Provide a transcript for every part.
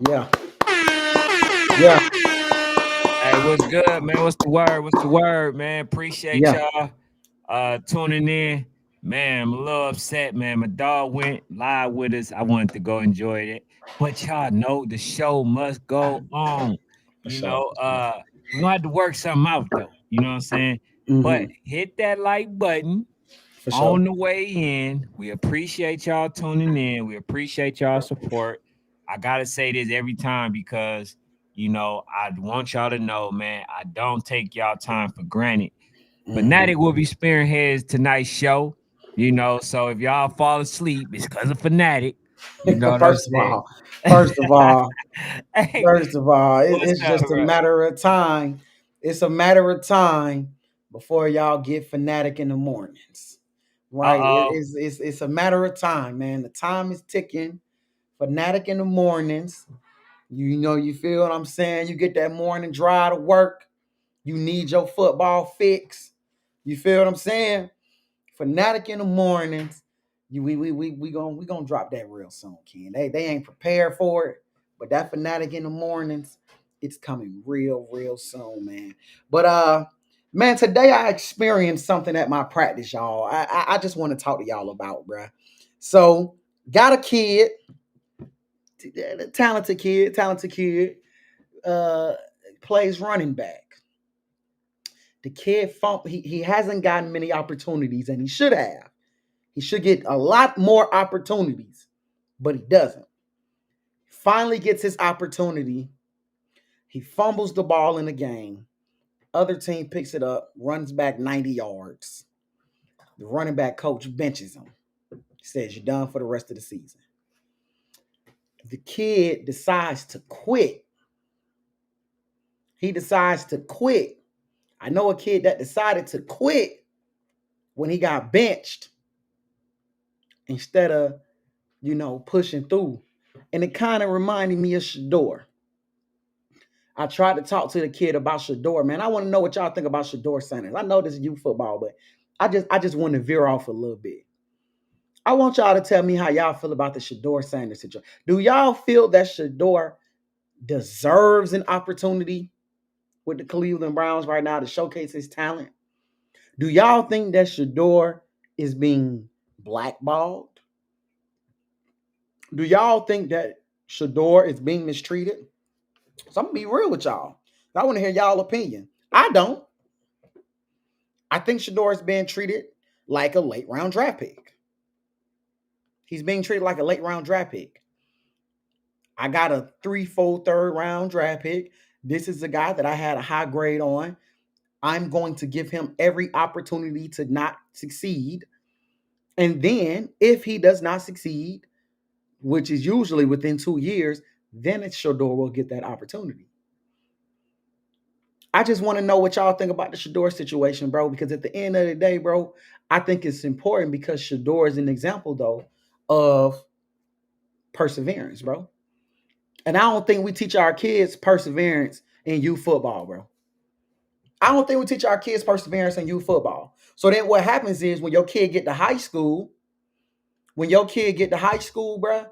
Yeah, yeah, Hey, what's good, man? What's the word? What's the word, man? Appreciate yeah. y'all tuning in. Man, I'm a little upset, man. My dog went live with us. I wanted to go enjoy it. But y'all know the show must go on. For You sure, know, for sure. we're gonna have to work something out though. You know what I'm saying? But Hmm. hit that like button For sure. on the way in. We appreciate y'all tuning in. We appreciate y'all support. I gotta say this every time because I want y'all to know, man, I don't take y'all time for granted. Hmm. Fanatic will be sparing heads tonight's show. So if y'all fall asleep, it's because of Fanatic. You know what I'm First of saying? all, first of all, Hey, first of all, what's it's up, just a bro? matter of time. It's a matter of time before y'all get fanatic in the mornings, right? Uh-oh. It's a matter of time, man. The time is ticking. Fanatic in the mornings. You feel what I'm saying? You get that morning drive to work. You need your football fix. You feel what I'm saying? Fanatic in the mornings. We gonna drop that real soon, Ken. They ain't prepared for it, but that fanatic in the mornings, it's coming real soon, man. But man, today I experienced something at my practice, y'all. I just want to talk to y'all about, bruh. So got a kid, talented kid, uh, plays running back. The kid he hasn't gotten many opportunities, and he should have. He should get a lot more opportunities, but he doesn't. Finally gets his opportunity. He fumbles the ball in the game. Other team picks it up, runs back 90 yards. The running back coach benches him. Says you're done for the rest of the season. The kid decides to quit. He decides to quit. I know a kid that decided to quit when he got benched instead of, pushing through. And it kind of reminded me of Shador. I tried to talk to the kid about Shador, man. I want to know what y'all think about Shador Sanders. I know this is youth football, but I just want to veer off a little bit. I want y'all to tell me how y'all feel about the Shador Sanders situation. Do y'all feel that Shador deserves an opportunity with the Cleveland Browns right now to showcase his talent? Do y'all think that Shador is being blackballed? Do y'all think that Shador is being mistreated? So I'm gonna be real with y'all. I want to hear y'all opinion. I don't. I think Shador is being treated like a late round draft pick. He's being treated like a late round draft pick. I got a 3, 4, third round draft pick. This is a guy that I had a high grade on. I'm going to give him every opportunity to not succeed. And then if he does not succeed, which is usually within 2 years, then it's Shador will get that opportunity. I just want to know what y'all think about the Shador situation, bro, because at the end of the day, bro, I think it's important because Shador is an example, though, of perseverance, bro. And I don't think we teach our kids perseverance in youth football, bro. I don't think we teach our kids perseverance in youth football. So then what happens is when your kid get to high school, bro,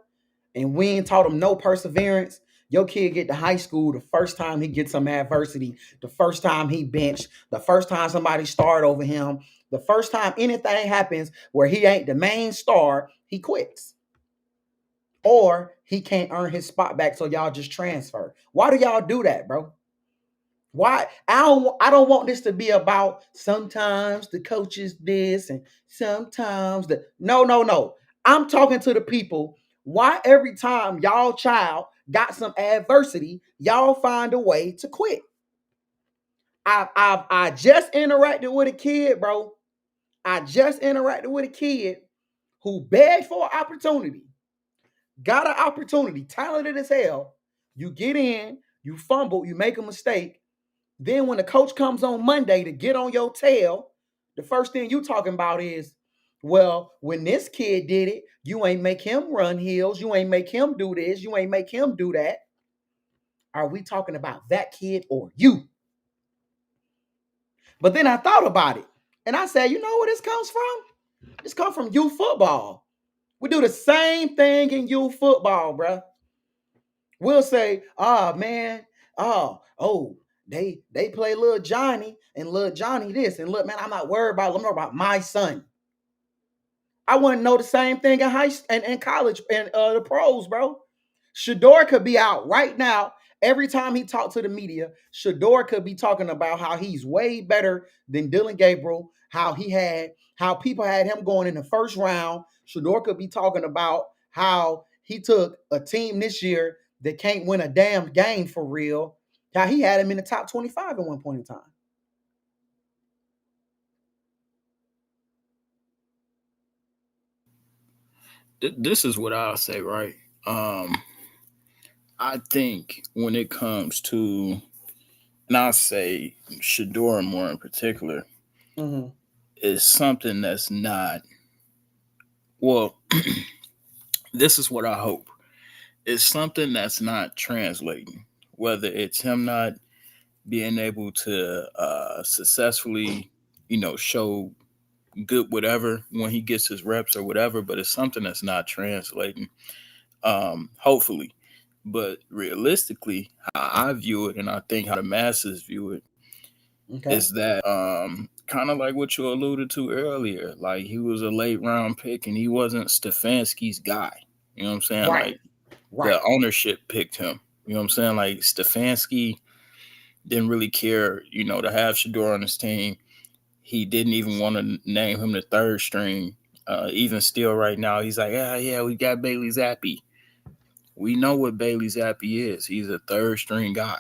and we ain't taught him no perseverance, your kid get to high school, the first time he gets some adversity, the first time he benched, the first time somebody started over him, the first time anything happens where he ain't the main star, he quits. Or he can't earn his spot back, so y'all just transfer. Why do y'all do that, bro? Why? I don't want this to be about sometimes the coaches this and sometimes the no. I'm talking to the people. Why every time y'all child got some adversity, y'all find a way to quit? I just interacted with a kid, bro. I just interacted with a kid who begged for an opportunity, got an opportunity, talented as hell. You get in, you fumble, you make a mistake. Then when the coach comes on Monday to get on your tail, the first thing you talking about is, well, when this kid did it, you ain't make him run hills, you ain't make him do this, you ain't make him do that. Are we talking about that kid or you? But then I thought about it and I said, you know where this comes from? This comes from youth football. We do the same thing in youth football, bruh. We'll say, "Ah, man, oh, they play little Johnny and little Johnny this and look, man, I'm not worried about. I'm worried about my son. I wouldn't know the same thing in in college and the pros, bro. Shador could be out right now. Every time he talked to the media, Shador could be talking about how he's way better than Dylan Gabriel, how people had him going in the first round. Shador could be talking about how he took a team this year that can't win a damn game for real. How he had him in the top 25 at one point in time. This is what I'll say, right? Um, I think when it comes to, and I'll say Shador more in particular, Mm-hmm. is something that's not, well, this is what I hope. It's something that's not translating, whether it's him not being able to successfully, show good whatever when he gets his reps or whatever, but it's something that's not translating. Hopefully, but realistically, how I view it, and I think how the masses view it, Okay. is that kind of like what you alluded to earlier. Like he was a late round pick, and he wasn't Stefanski's guy. You know what I'm saying? Right. Like Right. the ownership picked him. You know what I'm saying? Like Stefanski didn't really care, to have Shador on his team. He didn't even want to name him the third string. Even still, right now, he's like, yeah, we got Bailey Zappi. We know what Bailey Zappi is. He's a third string guy.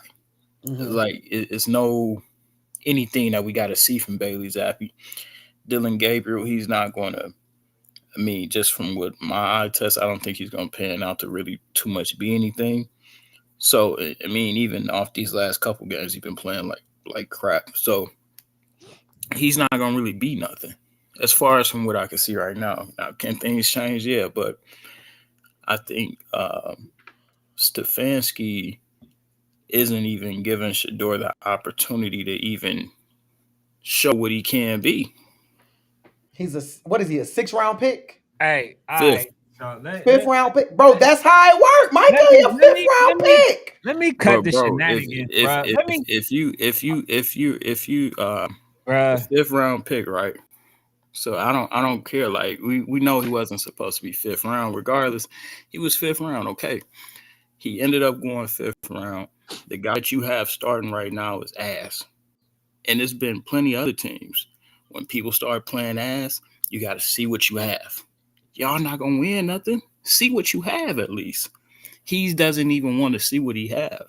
Mm-hmm. Like it's no anything that we got to see from Bailey Zappi. Dylan Gabriel, he's not going to. I mean, just from what my eye test, I don't think he's going to pan out to really too much be anything. So I mean, even off these last couple games, he's been playing like crap. So he's not going to really be nothing. As far as from what I can see right now. Now, can things change? Yeah, but I think Stefanski isn't even giving Shador the opportunity to even show what he can be. He's what is he, a 6th round pick? Hey, all Fifth. right. So Fifth round pick, bro. That's how it worked, Michael. He a let fifth me round let me pick. let me cut Bro, the bro, if shenanigans, if bro. if Let me, if you the bro. fifth round pick, right? So I don't care. Like we know he wasn't supposed to be fifth round. Regardless, he was fifth round. Okay, he ended up going fifth round. The guy that you have starting right now is ass, and there's been plenty of other teams. When people start playing ass, you got to see what you have. Y'all not gonna win nothing. See what you have at least. He doesn't even want to see what he have.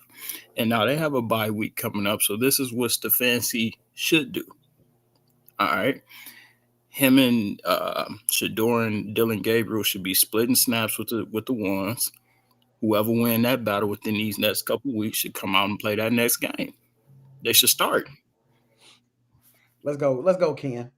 And now they have a bye week coming up, so this is what Stefanski should do. All right, him and Shador and Dylan Gabriel should be splitting snaps with the ones. Whoever win that battle within these next couple weeks should come out and play that next game. They should start. Let's go. Let's go, Ken.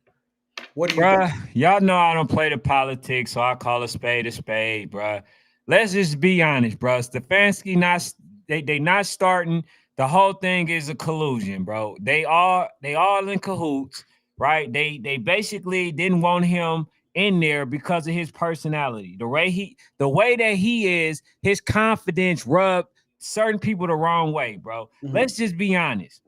What do you think? Bruh, y'all know I don't play the politics, so I call a spade, bruh. Let's just be honest, bruh. Stefanski they not starting. The whole thing is a collusion, bro. They all in cahoots, right? They basically didn't want him in there because of his personality. The way that he is, his confidence rubbed certain people the wrong way, bro. Mm-hmm. Let's just be honest.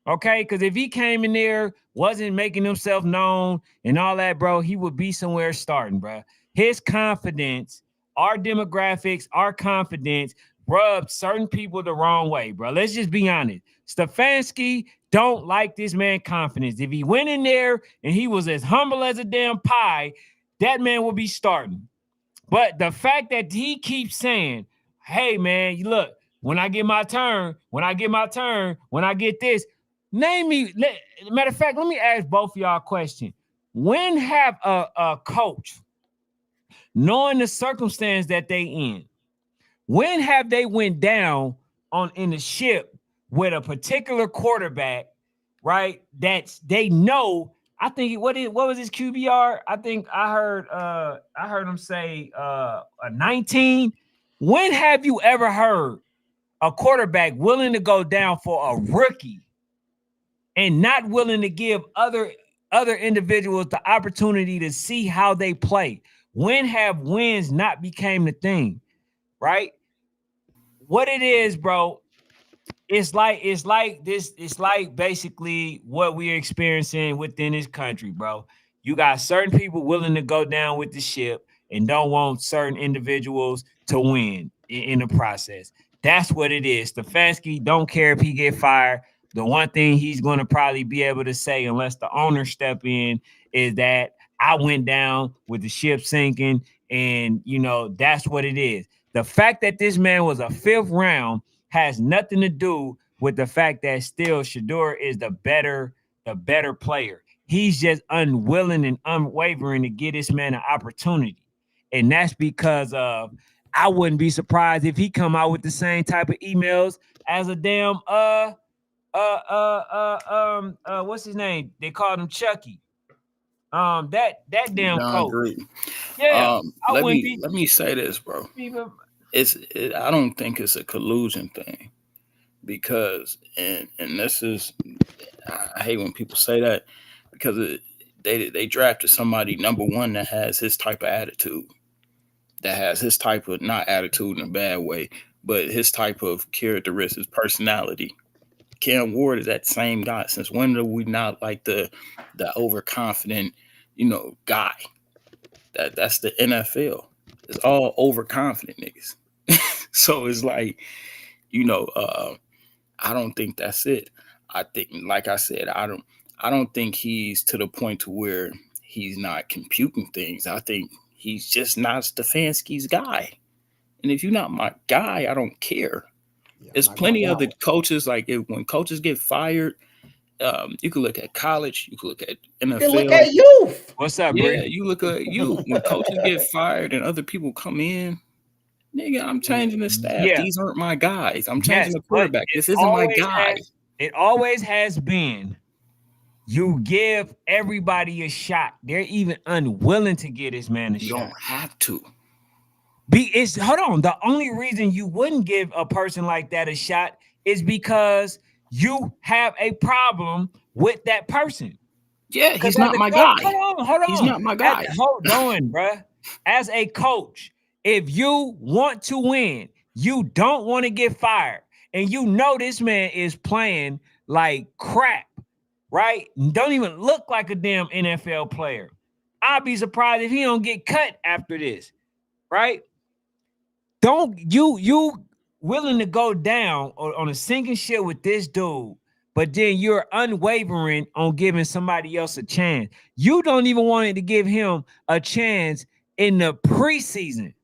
Okay, because if he came in there, wasn't making himself known and all that, bro, he would be somewhere starting, bro. His confidence, our demographics, our confidence rubbed certain people the wrong way, bro. Let's just be honest. Stefanski don't like this man confidence. If he went in there and he was as humble as a damn pie, that man would be starting. But the fact that he keeps saying, hey, man, you look, when I get my turn, when I get this, name me. Matter of fact, let me ask both of y'all a question. When have a coach, knowing the circumstance that they in, when have they went down on in the ship with a particular quarterback, right? That's they know. I think what was his QBR? I think I heard him say a 19. When have you ever heard a quarterback willing to go down for a rookie and not willing to give other individuals the opportunity to see how they play? When have wins not became the thing, right? what it is, bro. It's like this. It's like basically what we're experiencing within this country, bro. You got certain people willing to go down with the ship and don't want certain individuals to win in the process. That's what it is. Stefanski don't care if he get fired. The one thing he's going to probably be able to say, unless the owner step in, is that I went down with the ship sinking, and that's what it is. The fact that this man was a 5th round has nothing to do with the fact that still Shedeur is the better player. He's just unwilling and unwavering to give this man an opportunity. And that's because of, I wouldn't be surprised if he come out with the same type of emails as a damn what's his name? They called him Chucky. That damn John coach. Gruden. Yeah. Let me say this, bro. I don't think it's a collusion thing, because and this is, I hate when people say that, because they drafted somebody number 1 that has his type of attitude, that has his type of, not attitude in a bad way, but his type of characteristics, personality. Cam Ward is that same guy. Since when are we not like the overconfident, guy? That's the NFL. It's all overconfident niggas. So it's like, I don't think that's it. I think, like I said, I don't think he's to the point to where he's not computing things. I think he's just not Stefanski's guy. And if you're not my guy, I don't care. Yeah, there's plenty of the coaches, like when coaches get fired, you can look at college, you can look at NFL. You look at youth. What's up, yeah, Bree? You look at youth. When coaches get fired and other people come in, nigga, I'm changing the staff. Yeah. These aren't my guys. I'm changing the quarterback. This isn't my guy. It always has been. You give everybody a shot. They're even unwilling to give this man a shot. You don't have to. Hold on. The only reason you wouldn't give a person like that a shot is because you have a problem with that person. Yeah, he's not my guy. Hold on. He's not my guy. Hold on, bruh. As a coach, if you want to win, you don't want to get fired, and this man is playing like crap, right? Don't even look like a damn NFL player. I'd be surprised if he don't get cut after this, right? Don't you willing to go down on a sinking ship with this dude, but then you're unwavering on giving somebody else a chance. You don't even want to give him a chance in the preseason.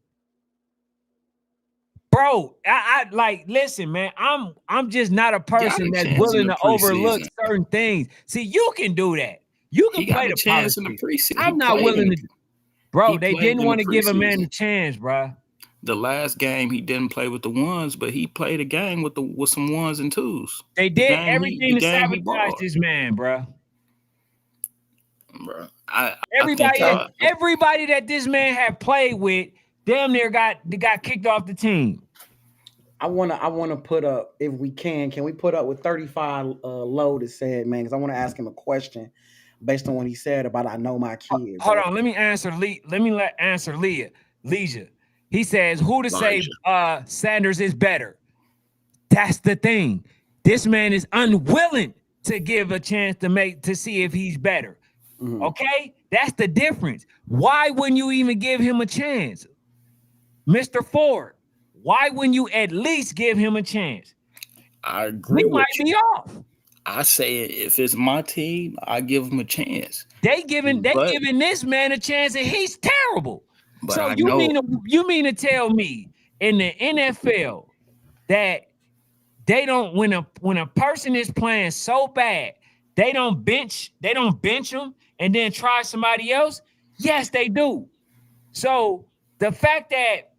Bro, I like, listen, man, I'm just not a person that's willing to overlook certain things. See, you can do that. You can play the chance in the preseason. I'm not willing to. Bro, they didn't want to give a man a chance, bro. The last game he didn't play with the ones, but he played a game with some 1s and 2s. They did everything to sabotage this man, bro. Bro, everybody that this man had played with, damn near got kicked off the team. I wanna put up, if we can we put up with 35 low that said, man, because I want to ask him a question based on what he said about I know my kids. Hold on, let me answer Leisure. He says, who to say Sanders is better? That's the thing. This man is unwilling to give a chance to see if he's better. Mm-hmm. Okay? That's the difference. Why wouldn't you even give him a chance? Mr. Ford, why wouldn't you at least give him a chance? I agree. We might be off. I say if it's my team, I give him a chance. They giving this man a chance, and he's terrible. But so you mean to tell me in the NFL that they don't, when a person is playing so bad, they don't bench them and then try somebody else? Yes, they do. So the fact that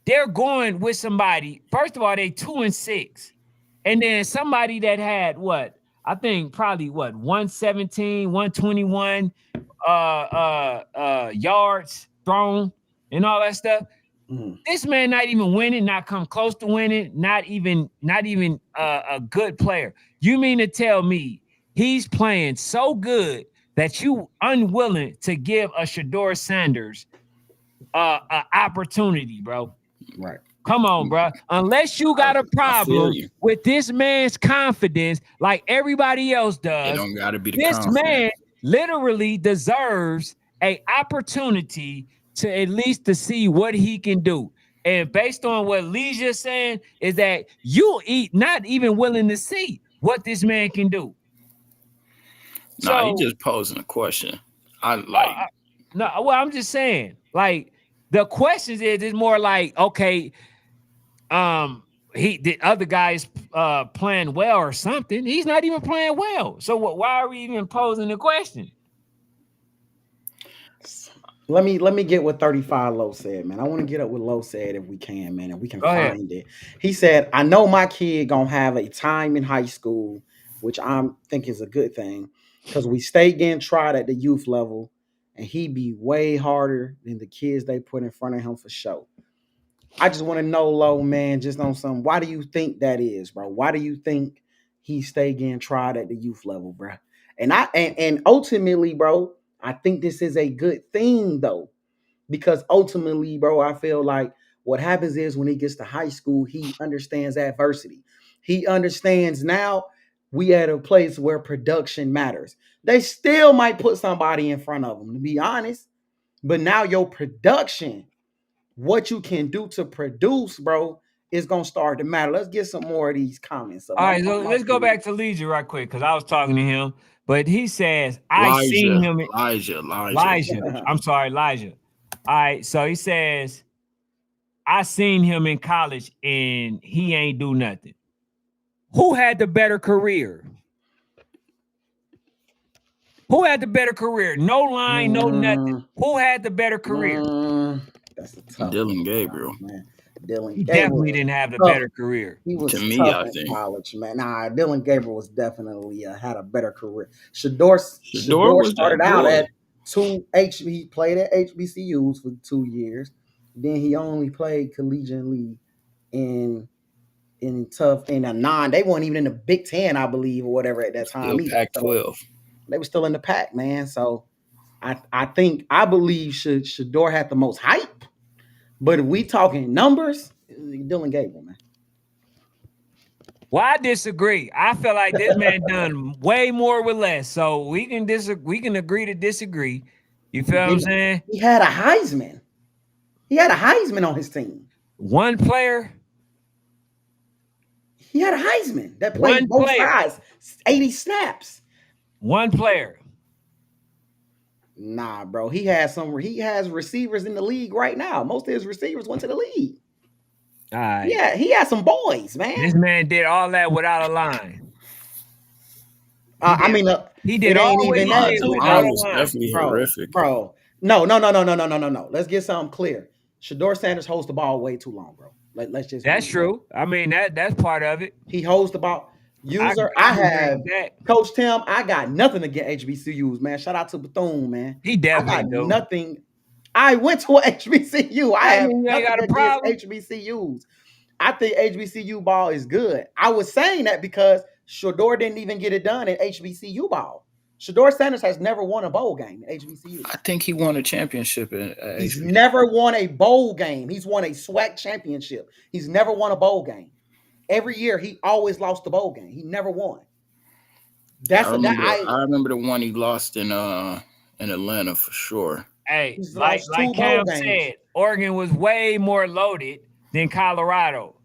they're going with somebody, first of all, they 2-6, and then somebody that had I think probably 117, 121 yards thrown and all that stuff. This man not even winning, not come close to winning, not even a good player. You mean to tell me he's playing so good that you unwilling to give a Shedeur Sanders an opportunity, bro? Right. Come on, bro. Unless you got a problem you. with this man's confidence, like everybody else It does, don't got to be the this confidence. man literally deserves a opportunity to at least to see what he can do. And based on what Leisure saying, is that you not even willing to see what this man can do. Nah, he So just posing a question. I like. no, well, I'm just saying, like the questions is more like, okay, the other guy's playing well or something. He's not even playing well. So why are we even posing the question? Let me get what 35 Low said, man. I want to get up what Low said if we can, man, if we can find it. He said, I know my kid gonna have a time in high school, which I think is a good thing, because we stay getting tried at the youth level, and he be way harder than the kids they put in front of him for sure. I just want to know, Low, man, just on some, why do you think that is, bro? Why do you think he stay getting tried at the youth level, bro? And ultimately, bro, I think this is a good thing though, because ultimately, bro, I feel like what happens is when he gets to high school, he understands adversity. He understands now we at a place where production matters. They still might put somebody in front of him, to be honest, but now your production, what you can do to produce, bro, is gonna start to matter. Let's get some more of these comments. All right, so let's go back to Leisure right quick because I was talking to him, but he says I seen him. Elijah. I'm sorry, Elijah. All right, so he says I seen him in college and he ain't do nothing. Who had the better career? Who had the better career? No line, no nothing. Who had the better career? That's a tough Dillon Gabriel, man. Dillon he Gabriel definitely didn't have the better career. He was to me, tough I in think. college, man. Nah, Dillon Gabriel was definitely had a better career. Shedeur started out at he played at HBCUs for 2 years. Then he only played collegiately in a non. They weren't even in the Big Ten, I believe, or whatever at that time. Still Pac-12. They were still in the Pac, man. So I believe Shedeur had the most hype. But if we talking numbers, Dillon Gabriel, man. Well, I disagree. I feel like this man done way more with less. So we can agree to disagree. You feel what I'm saying? He had a Heisman. He had a Heisman on his team. One player. He had a Heisman that played both sides, 80 snaps. One player. Nah, bro. He has receivers in the league right now. Most of his receivers went to the league. All right. Yeah, he had some boys, man. This man did all that without a line. He did all even that. Line was definitely horrific, bro. No. Let's get something clear. Shedeur Sanders holds the ball way too long, bro. Let's just. That's true. I mean that's part of it. He holds the ball. Coach Tim. I got nothing against HBCUs, man. Shout out to Bethune, man. He definitely do. Nothing. I went to a HBCU. I have nothing against HBCUs. I think HBCU ball is good. I was saying that because Shedeur didn't even get it done in HBCU ball. Shedeur Sanders has never won a bowl game in HBCU. I think he won a championship in He's never won a bowl game. He's won a SWAC championship. He's never won a bowl game. Every year, he always lost the bowl game. He never won. I remember the one he lost in Atlanta for sure. Hey, like Cam said, Oregon was way more loaded than Colorado.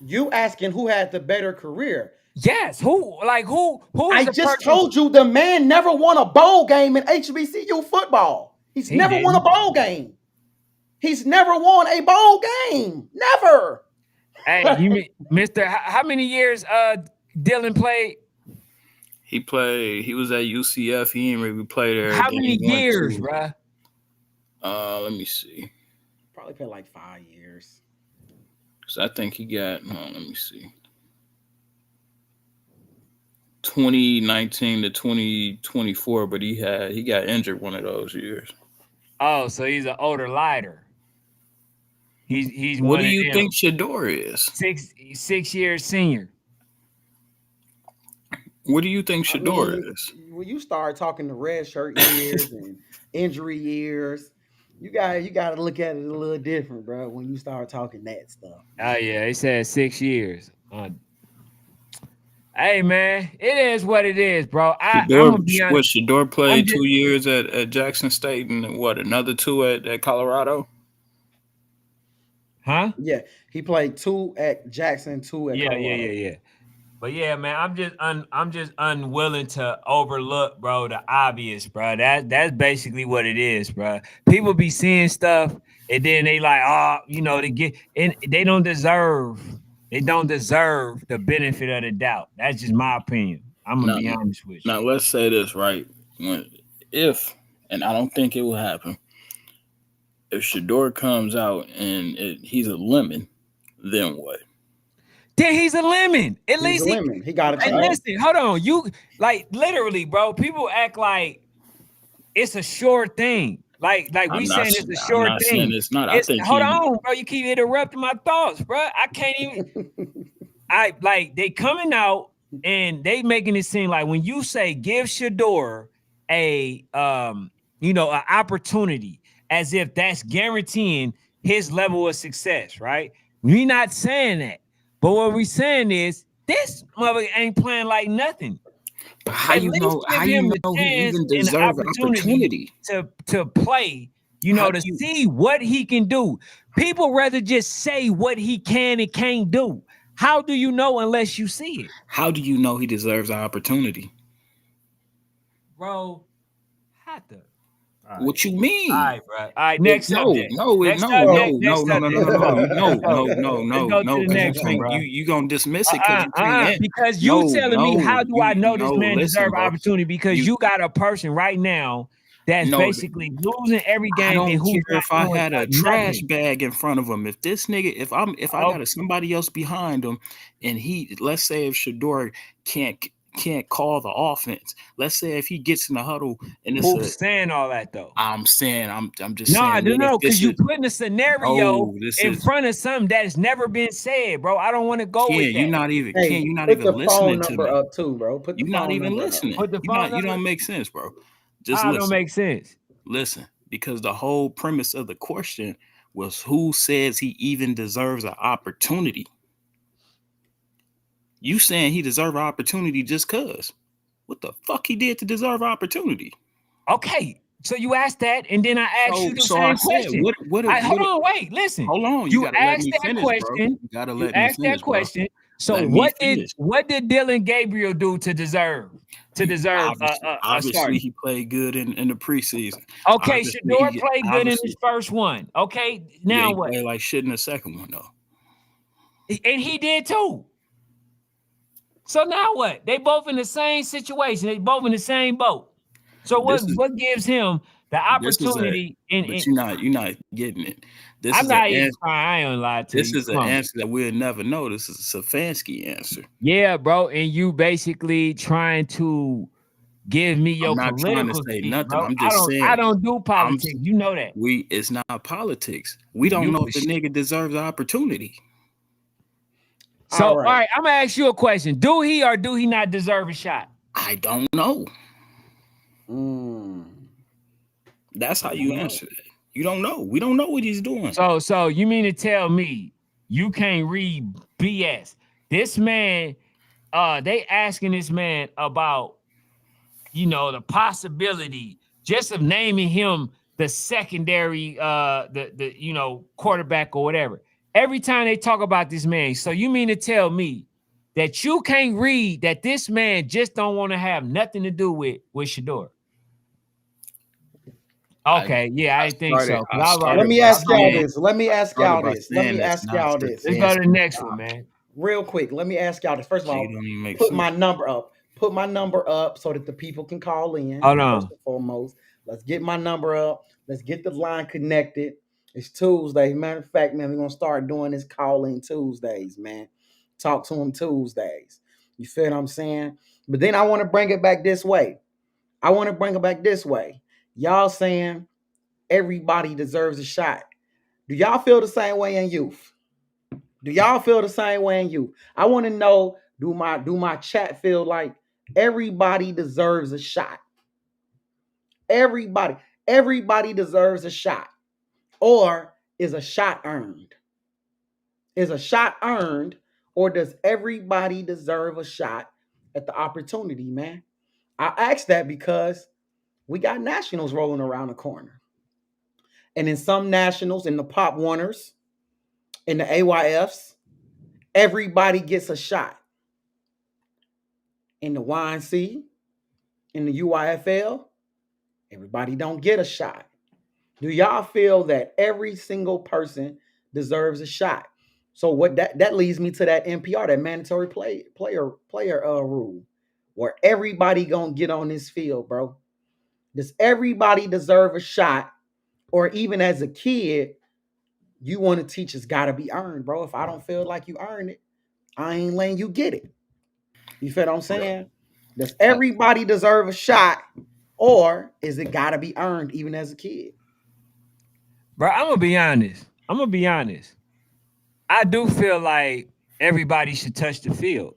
You asking who had the better career? Yes, who? I just told you the man never won a bowl game in HBCU football. He never won a bowl game. He's never won a bowl game. Never. Hey, you mean Mr. How many years Dillon played? He was at UCF. He didn't really play there. How many years, bruh? Let me see. Probably played like 5 years. So I think he got, let me see. 2019 to 2024, but he got injured one of those years. Oh, so he's an older lighter. He's what do you think Shedeur is? 6 years senior. What do you think Shedeur is? When you start talking the red shirt years and injury years, You gotta look at it a little different, bro, when you start talking that stuff. Oh yeah, they said 6 years. Hey man, it is what it is, bro. I'm gonna be honest. Shador I'm played just, 2 years at Jackson State and what, another 2 at Colorado? huh? Yeah, he played 2 at Jackson, 2 at Colorado. Yeah. But yeah, man, I'm just unwilling to overlook, bro, the obvious, bro. That's basically what it is, bro. People be seeing stuff and then they like, oh, they get and they don't deserve the benefit of the doubt. That's just my opinion. I'm gonna Now, be honest with you. now let's say this, right? If, and I don't think it will happen, if Shador comes out and he's a lemon, then what? Then he's a lemon. At He's least a lemon. He got a Hey, chance. listen, hold on. You like literally, bro. People act like it's a sure thing. Like we saying it's a sure I'm not thing. saying it's not. I It's think hold on, bro. You keep interrupting my thoughts, bro. I can't even. I like they coming out and they making it seem like when you say give Shador a an opportunity, as if that's guaranteeing his level of success, right? We not saying that, but what we saying is this mother ain't playing like nothing. But how At you least know? give How him you the know he chance even and the deserves an opportunity? to play, How to do you- see what he can do. People rather just say what he can and can't do. How do you know unless you see it? How do you know he deserves an opportunity? Bro, how the all right. What you All mean? right, bro. All right, next No, subject. no, Next no, subject. no, Next no, no, subject. no, Let's go. no, Let's go. no, Let's go to the because next one, bro. you gonna dismiss it because you can't. Because you No, telling me how do I know this man listen, deserve bro. opportunity? Because you got a person right now that's No, basically losing every I game and don't who's care not if I doing had a nothing. trash bag in front of him. If this nigga, if I Oh, got somebody else behind him, and let's say if Shador can't call the offense. Let's say if he gets in the huddle and it's who's saying all that though? I'm saying I'm just No, I saying. don't know because you is putting a scenario no, this in is front of something that has never been said, bro. I don't want to go Ken, with that. you're not even Hey, Ken, you're not put even the phone listening to number me. up too, bro. Put the You're not phone even number up. listening. Put the phone You number. don't make sense, bro. Just I listen. don't make sense. Listen, because the whole premise of the question was who says he even deserves an opportunity. You saying he deserves an opportunity just cause. What the fuck he did to deserve an opportunity? Okay, so you asked that, and then I asked you the same question. Hold on, wait, listen. Hold on, You gotta let asked me that finish, question. bro. You gotta let me asked finish, that question. Bro. So Let what me did Dylan Gabriel do to deserve a start? Obviously, he played good in the preseason. Okay, Obviously, Shador played good in his first one. Okay, now he what? played like shit in the second one though. And he did too. So now what? They both in the same situation. They both in the same boat. So what gives him the opportunity? But you're not getting it. This I'm is not an even answer. trying. I ain't gonna lie to This you. is an answer that we'll never know. This is a Stefanski answer. Yeah, bro. And you basically trying to give me your I'm not trying to political say speak, nothing. bro. I'm just saying. I don't do politics. You know that. It's not politics. We don't know if the nigga deserves the opportunity. So, all right, I'm gonna ask you a question. Do he or do he not deserve a shot? I don't know. That's how you answer that. You don't know. We don't know what he's doing. So you mean to tell me you can't read BS? This man, they asking this man about, the possibility just of naming him the secondary, the quarterback or whatever. Every time they talk about this man, so you mean to tell me that you can't read that this man just don't want to have nothing to do with Shador? Okay, I didn't think so. Let me ask y'all this. Let's go to the next one, man. Real quick, let me ask y'all this. First of all, put my number up. Put my number up so that the people can call in. Hold on. First and foremost, let's get my number up. Let's get the line connected. It's Tuesday. Matter of fact, man, we're gonna start doing this calling Tuesdays, man. Talk to them Tuesdays. You feel what I'm saying? But then I want to bring it back this way. Y'all saying everybody deserves a shot. Do y'all feel the same way in youth? I want to know, do my chat feel like everybody deserves a shot? Everybody deserves a shot. Or is a shot earned? Is a shot earned, or does everybody deserve a shot at the opportunity, man? I ask that because we got nationals rolling around the corner. And in some nationals, in the Pop Warners, in the AYFs, everybody gets a shot. In the YNC, in the UYFL, everybody don't get a shot. Do y'all feel that every single person deserves a shot? So what that leads me to that MPR, that mandatory player rule, where everybody gonna get on this field, bro. Does everybody deserve a shot? Or even as a kid, you want to teach it's gotta be earned, bro. If I don't feel like you earned it, I ain't letting you get it. You feel what I'm saying? Does everybody deserve a shot, or is it gotta be earned even as a kid? Bro, I'm gonna be honest. I do feel like everybody should touch the field.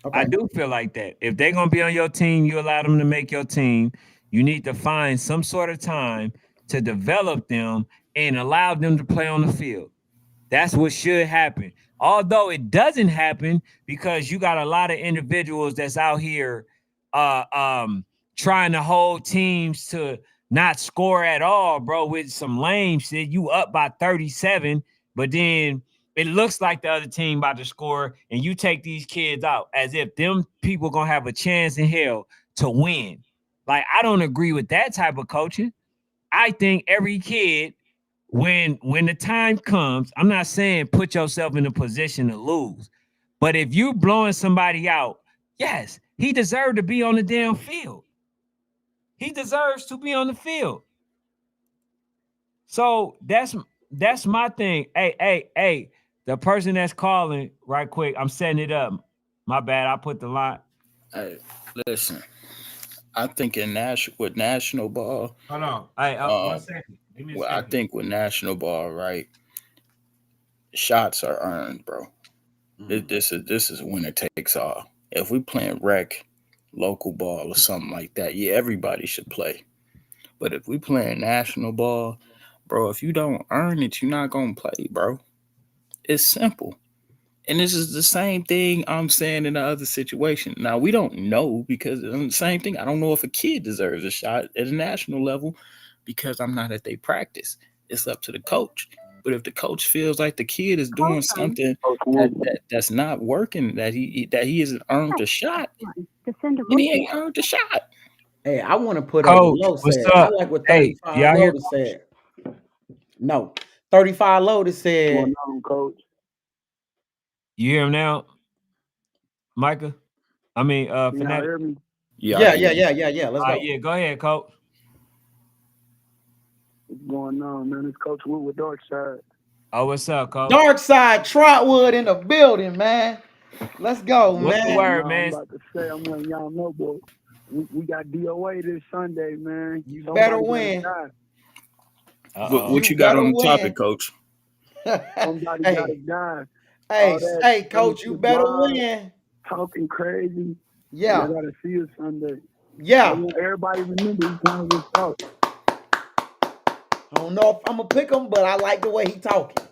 Okay. I do feel like that. If they're gonna be on your team, you allow them to make your team. You need to find some sort of time to develop them and allow them to play on the field. That's what should happen. Although it doesn't happen because you got a lot of individuals that's out here trying to hold teams to not score at all, bro, with some lame shit. You up by 37, but then it looks like the other team about to score, and you take these kids out as if them people gonna have a chance in hell to win. Like, I don't agree with that type of coaching. I think every kid, when the time comes, I'm not saying put yourself in a position to lose, but if you blowing somebody out, yes, he deserved to be on the damn field. He deserves to be on the field. So that's my thing. Hey, the person that's calling, right quick, I'm setting it up. My bad, I put the line. Hey, listen. I think with national ball. Hold on. Hey, 1 second. Give me a second. I think with national ball, right, shots are earned, bro. This is winner takes all. If we playing rec, local ball or something like that, yeah, everybody should play. But if we playing national ball, bro, if you don't earn it, you're not gonna play, bro. It's simple. And this is the same thing I'm saying in the other situation. Now, we don't know because the same thing. I don't know if a kid deserves a shot at a national level because I'm not at their practice. It's up to the coach. But if the coach feels like the kid is doing something that's not working, that he hasn't earned a shot, then he ain't earned a shot. Hey, I want to put Coach, up what Low said. what's up? I like what Hey, 35 y'all hear? Lotus said. No, 35 Lotus said. Going on, Coach? You hear him now, Micah? I mean, Can y'all Fanatic. hear me? Yeah. Let's go. Yeah, go ahead, Coach. What's going on, man? It's Coach Wood with Darkside. Oh, what's up, Coach? Darkside Trotwood in the building, man. Let's go, What's man. the word, I'm man? about to say, I'm letting y'all know, boy. We got DOA this Sunday, man. You Somebody better gotta win. die. What you got on the topic, Coach? Somebody Hey. gotta die. Hey, Coach, you better live, win. Talking crazy. Yeah. I gotta see you Sunday. I Yeah. want everybody remember he kind of out. I don't know if I'm gonna pick him, but I like the way he talking.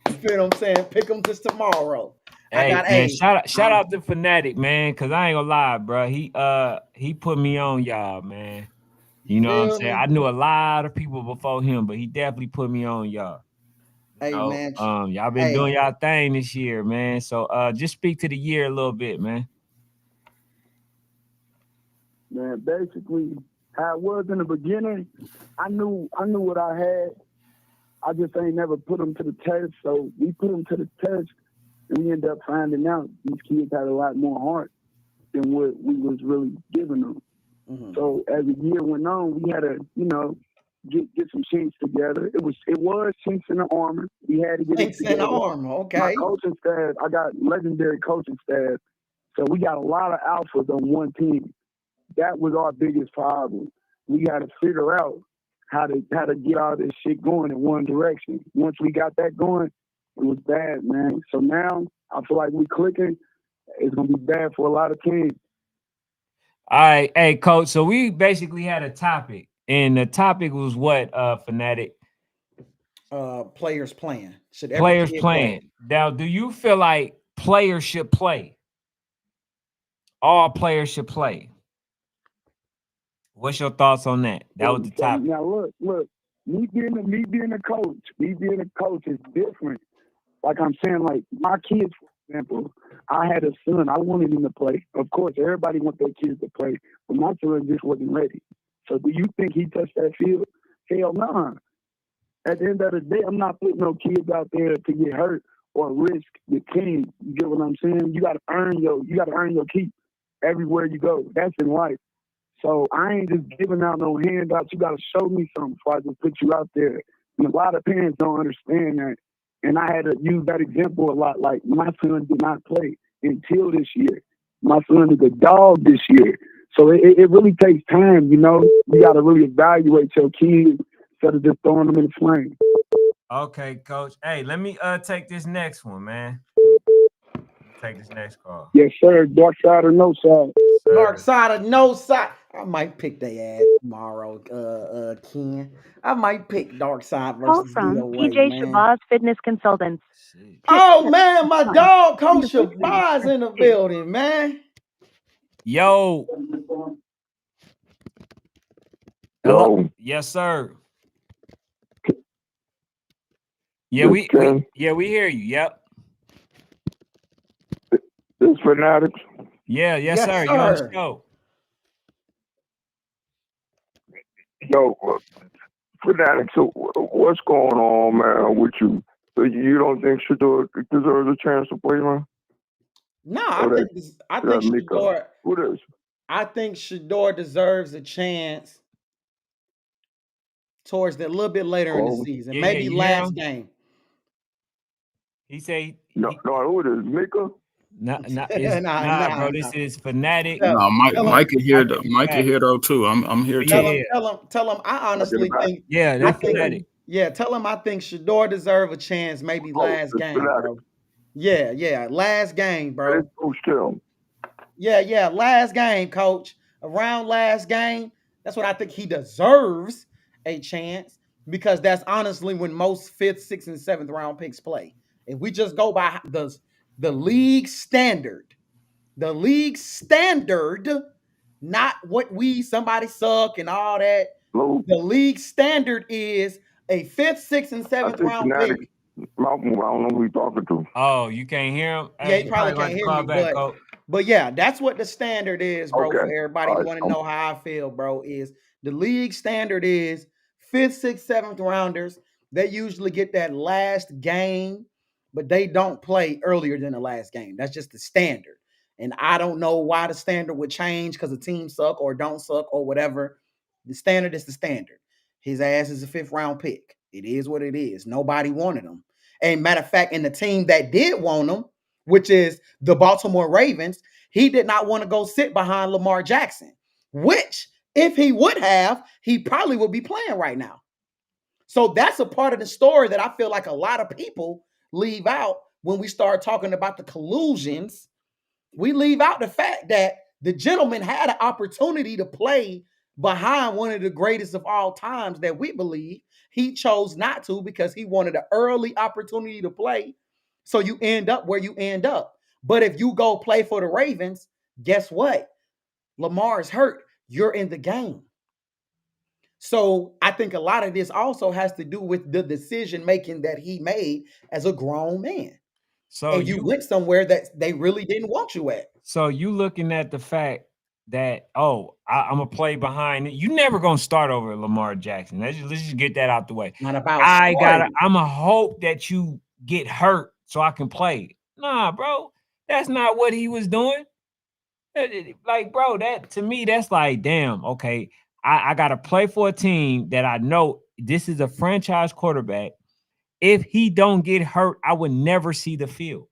You feel what I'm saying? Pick him just tomorrow. Hey, shout out to Fanatic, man, because I ain't gonna lie, bro. He put me on y'all, man. You know what I'm saying? I knew a lot of people before him, but he definitely put me on y'all. Hey, man. Y'all been doing y'all thing this year, man. So just speak to the year a little bit, man. Man, basically, how it was in the beginning, I knew what I had. I just ain't never put them to the test. So we put them to the test, and we ended up finding out these kids had a lot more heart than what we was really giving them. Mm-hmm. So as the year went on, we had to, get some chinks together. It was chinks in the armor. We had to get it together. Okay. My coaching staff, I got legendary coaching staff. So we got a lot of alphas on one team. That was our biggest problem. We got to figure out how to get all this shit going in one direction. Once we got that going, it was bad, man. So now I feel like we clicking. It's gonna be bad for a lot of teams. All right, hey, Coach. So we basically had a topic, and the topic was what, Fanatic? players playing. Should every Players kid playing. play? Now, do you feel like players should play? All players should play. What's your thoughts on that? That was the topic. Now look. Me being a coach is different. Like I'm saying, like my kids, for example, I had a son. I wanted him to play. Of course, everybody wants their kids to play, but my son just wasn't ready. So do you think he touched that field? Hell no. Nah. At the end of the day, I'm not putting no kids out there to get hurt or risk the team. You get what I'm saying? You gotta earn your keep everywhere you go. That's in life. So I ain't just giving out no handouts. You gotta show me something before I just put you out there. And a lot of parents don't understand that. And I had to use that example a lot. Like my son did not play until this year. My son is a dog this year. So it really takes time, you know. You gotta really evaluate your kids instead of just throwing them in the flame. Okay, coach. Hey, let me take this next one, man. Take this next call. Yes, sir. Dark side or no side. Sir. Dark side or no side. I might pick their ass tomorrow, Ken. I might pick Dark Side Call versus from DOA, PJ man. Shabazz Fitness Consultants. Shit. Oh man, my dog Coach Shabazz in the building, man. Yo. Hello. Yes, sir. Yeah, we hear you. Yep. This Fanatics. Yeah, yes, sir. You on the show. Yo, Fanatics, what's going on, man, with you? You don't think Shedeur deserves a chance to play, man? No, I think Shedeur deserves a chance towards a little bit later in the season, maybe last game. He say no. Who it is, Mika? Nah, bro. This is Fanatic. No, Mike can hear though too. I'm here too. Tell him. I honestly think. Yeah, that's Fanatic. Yeah, tell him I think Shedeur deserve a chance, maybe last game, bro. Yeah, last game, bro. Yeah, last game, coach. Around last game, that's what I think he deserves a chance because that's honestly when most 5th, 6th, and 7th round picks play. If we just go by the league standard, not what somebody suck and all that. Hello? The league standard is a 5th, 6th, and 7th round pick. I don't know who he's talking to. Oh, you can't hear him? Yeah, he probably can't hear me, but yeah, that's what the standard is, bro. Okay. For everybody who want to know how I feel, bro, is the league standard is 5th, 6th, 7th rounders. They usually get that last game, but they don't play earlier than the last game. That's just the standard. And I don't know why the standard would change because the team suck or don't suck or whatever. The standard is the standard. His ass is a 5th round pick. It is what it is. Nobody wanted him. And matter of fact, in the team that did want him, which is the Baltimore Ravens, he did not want to go sit behind Lamar Jackson, which if he would have, he probably would be playing right now. So that's a part of the story that I feel like a lot of people leave out when we start talking about the collusions. We leave out the fact that the gentleman had an opportunity to play behind one of the greatest of all times that we believe. He chose not to because he wanted an early opportunity to play. So you end up where you end up. But if you go play for the Ravens, guess what? Lamar is hurt. You're in the game. So I think a lot of this also has to do with the decision making that he made as a grown man. So and you went somewhere that they really didn't want you at. So you looking at the fact that, I'm gonna play behind it. You never gonna start over Lamar Jackson. Let's just get that out the way. Not about I'm a hope that you get hurt so I can play. Nah, bro, that's not what he was doing. Like, bro, that to me, that's like, damn, okay. I gotta play for a team that I know this is a franchise quarterback. If he don't get hurt, I would never see the field.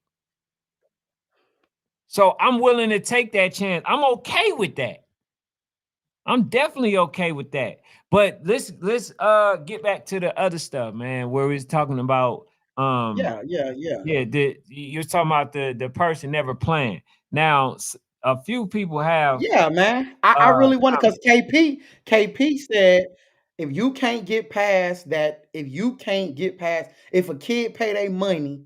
So I'm willing to take that chance. I'm okay with that. I'm definitely okay with that. But let's get back to the other stuff, man, where we was talking about Yeah. You're talking about the person never playing. Now, a few people have man. I really want to, because KP said if you can't get past that, if a kid pay their money,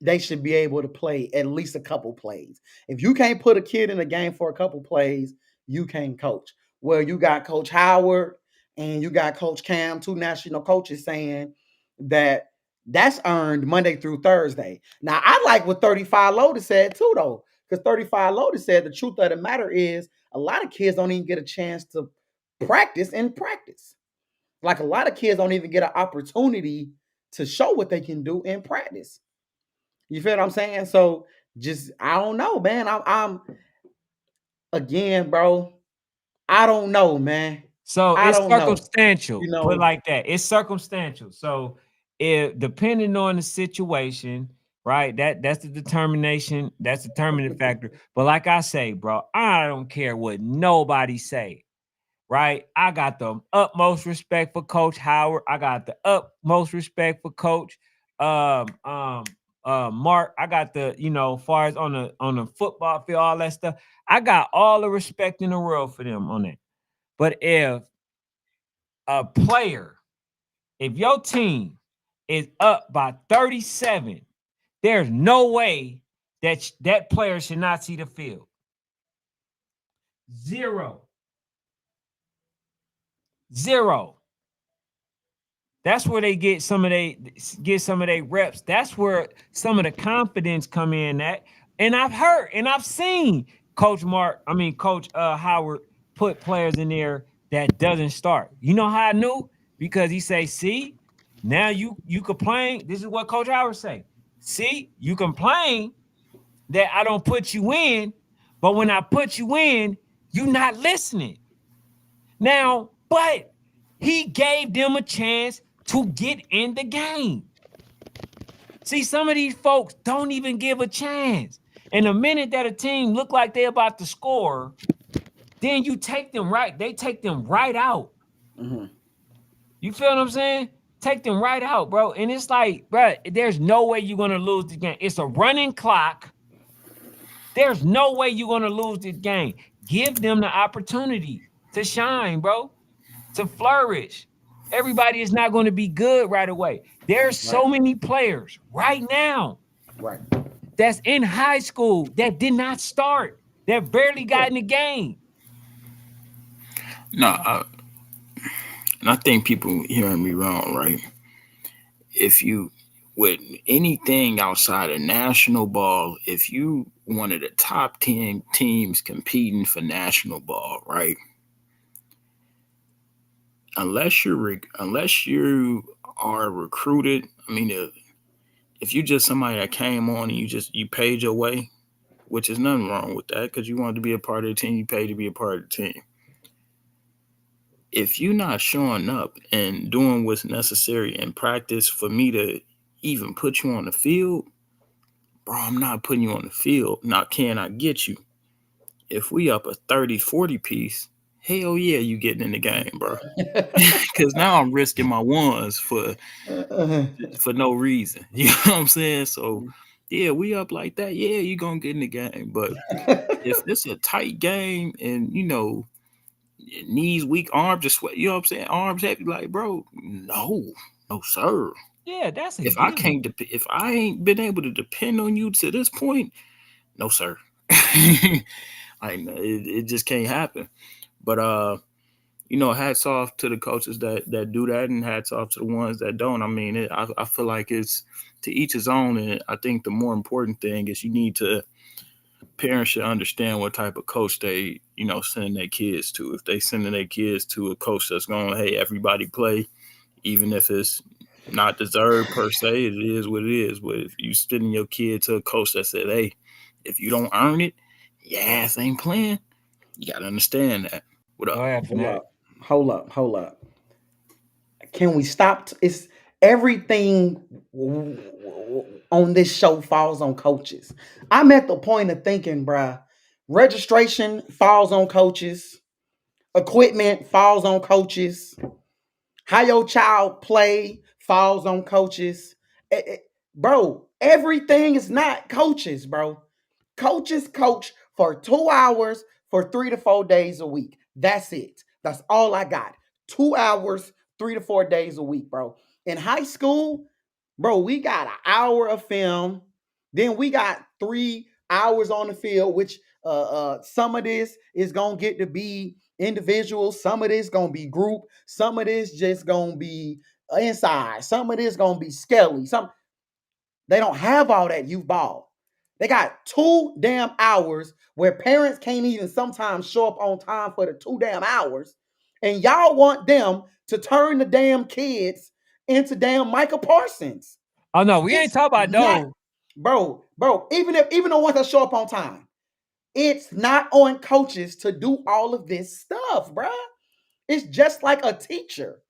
they should be able to play at least a couple plays. If you can't put a kid in a game for a couple plays, you can't coach. Well, you got Coach Howard and you got Coach Cam, two national coaches, saying that that's earned Monday through Thursday. Now, I like what 35 Loaded said too, though, because 35 Loaded said the truth of the matter is a lot of kids don't even get a chance to practice in practice. Like a lot of kids don't even get an opportunity to show what they can do in practice. You feel what I'm saying? So just I don't know, man. I'm again, bro. I don't know, man. So I it's don't know. circumstantial. You Put it know, like that. It's circumstantial. So if depending on the situation, right? That's the determination. That's the determining factor. But like I say, bro, I don't care what nobody say. Right? I got the utmost respect for Coach Howard. I got the utmost respect for Coach Mark. I got the, far as on the football field, all that stuff. I got all the respect in the world for them on that. But if a player, if your team is up by 37, there's no way that that player should not see the field. Zero. That's where they get some of their reps. That's where some of the confidence come in at. And I've heard and I've seen Coach Howard put players in there that doesn't start. You know how I knew? Because he say, see, now you complain. This is what Coach Howard say. See, you complain that I don't put you in, but when I put you in, you're not listening. Now, but he gave them a chance to get in the game. See, some of these folks don't even give a chance. And the minute that a team look like they're about to score, then you take them right. They take them right out. mm-hmm. You feel what I'm saying? Take them right out, bro. And it's like, bro, there's no way you're going to lose the game. It's a running clock. There's no way you're going to lose this game. Give them the opportunity to shine, bro, to flourish. Everybody is not going to be good right away. There's so many players right now that's in high school that did not start, that barely got in the game. No, and I think people hearing me wrong, right? If you, with anything outside of national ball, if you one of the top 10 teams competing for national ball, right? Unless you are recruited, I mean, if you just somebody that came on and you paid your way, which is nothing wrong with that because you wanted to be a part of the team, you paid to be a part of the team. If you're not showing up and doing what's necessary in practice for me to even put you on the field, bro, I'm not putting you on the field. Now, can I get you? If we up a 30-40 piece, hell yeah, you getting in the game, bro. Because now I'm risking my ones for no reason. You know what I'm saying? So, yeah, we up like that. Yeah, you going to get in the game. But if it's a tight game and, knees weak, arms just sweat, you know what I'm saying? Arms heavy, like, bro, no, sir. Yeah, that's if I ain't been able to depend on you to this point, no, sir. It just can't happen. But hats off to the coaches that do that, and hats off to the ones that don't. I mean, I feel like it's to each his own, and I think the more important thing is parents should understand what type of coach they, sending their kids to. If they sending their kids to a coach that's going, hey, everybody play, even if it's not deserved per se, it is what it is. But if you sending your kid to a coach that said, hey, if you don't earn it, your ass ain't playing, you got to understand that. What up? Hold up. Can we stop? It's everything on this show falls on coaches. I'm at the point of thinking, bruh, registration falls on coaches, equipment falls on coaches, how your child play falls on coaches. Bro, everything is not coaches, bro. Coaches coach for 2 hours for 3 to 4 days a week. That's it. That's all I got. 2 hours, 3 to 4 days a week, bro. In high school, bro, we got an hour of film. Then we got 3 hours on the field, which some of this is gonna get to be individual, some of this gonna be group, some of this just gonna be inside, some of this gonna be skelly. They don't have all that youth ball. They got 2 damn hours where parents can't even sometimes show up on time for the 2 damn hours. And y'all want them to turn the damn kids into damn Michael Parsons. Oh no, we ain't talking about those. Bro, even the ones that show up on time, it's not on coaches to do all of this stuff, bro. It's just like a teacher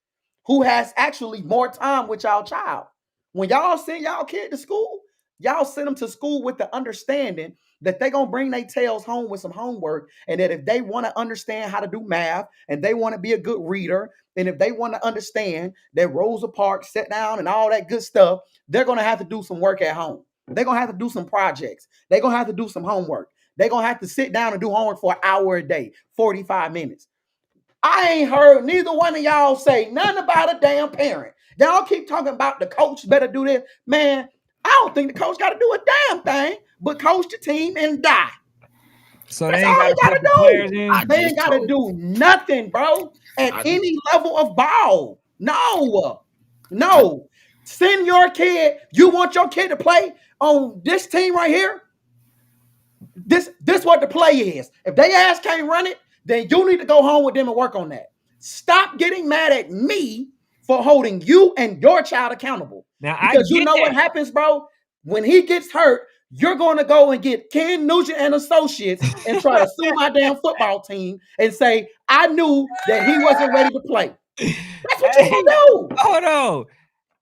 who has actually more time with y'all child. When y'all send y'all kid to school, y'all send them to school with the understanding that they're going to bring their tails home with some homework, and that if they want to understand how to do math, and they want to be a good reader, and if they want to understand that Rosa Parks sit down and all that good stuff, they're going to have to do some work at home. They're going to have to do some projects. They're going to have to do some homework. They're going to have to sit down and do homework for an hour a day, 45 minutes. I ain't heard neither one of y'all say nothing about a damn parent. Y'all keep talking about the coach better do this. Man, I don't think the coach got to do a damn thing but coach the team and die. So That's they ain't all he got to do. players in. They ain't got to do nothing, bro, at any level of ball. No. Send your kid. You want your kid to play on this team right here? This what the play is. If they ass can't run it, then you need to go home with them and work on that. Stop getting mad at me for holding you and your child accountable. Now, because you know what happens, bro? When he gets hurt, you're going to go and get Ken Nugent and Associates and try to sue my damn football team and say, I knew that he wasn't ready to play. That's what you're going to do. Hold on.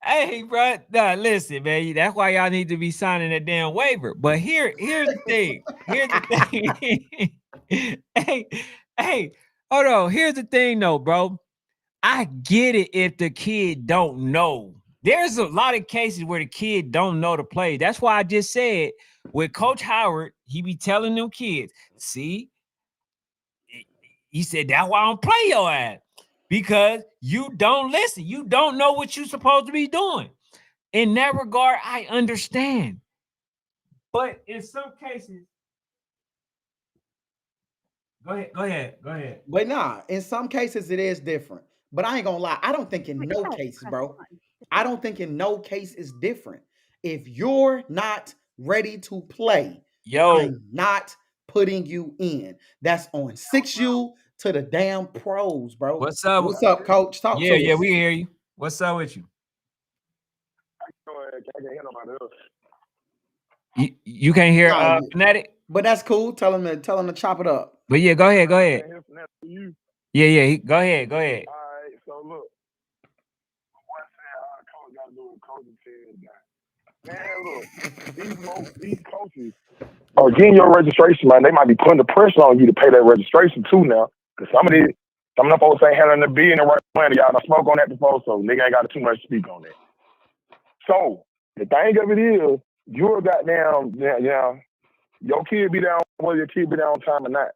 Hey, bro. Nah, listen, man. That's why y'all need to be signing that damn waiver. But here's the thing. Hey, hold on. Here's the thing, though, bro. I get it if the kid don't know. There's a lot of cases where the kid don't know to play. That's why I just said with Coach Howard, he be telling them kids, see, he said, that's why I don't play your ass. Because you don't listen. You don't know what you're supposed to be doing. In that regard, I understand. But in some cases, go ahead. But nah, in some cases it is different. But I ain't gonna lie. I don't think in no case, bro. I don't think in no case is different. If you're not ready to play, I'm not putting you in. That's on 6U to the damn pros, bro. What's up? What's up, coach? Talk to us. Yeah, we hear you. What's up with you? You can't hear Fanatic? But that's cool. Tell him to chop it up. But yeah, go ahead. Yeah, go ahead. All right, so look. What said coach got to do with coaching team guy. Man, look, these coaches are getting your registration, man. They might be putting the pressure on you to pay that registration too now. Because some of them folks ain't handling the bill in the right manner. Y'all done spoke on that before, so nigga ain't got too much to speak on that. So the thing of it is, you're goddamn, your kid be down, whether your kid be down on time or not.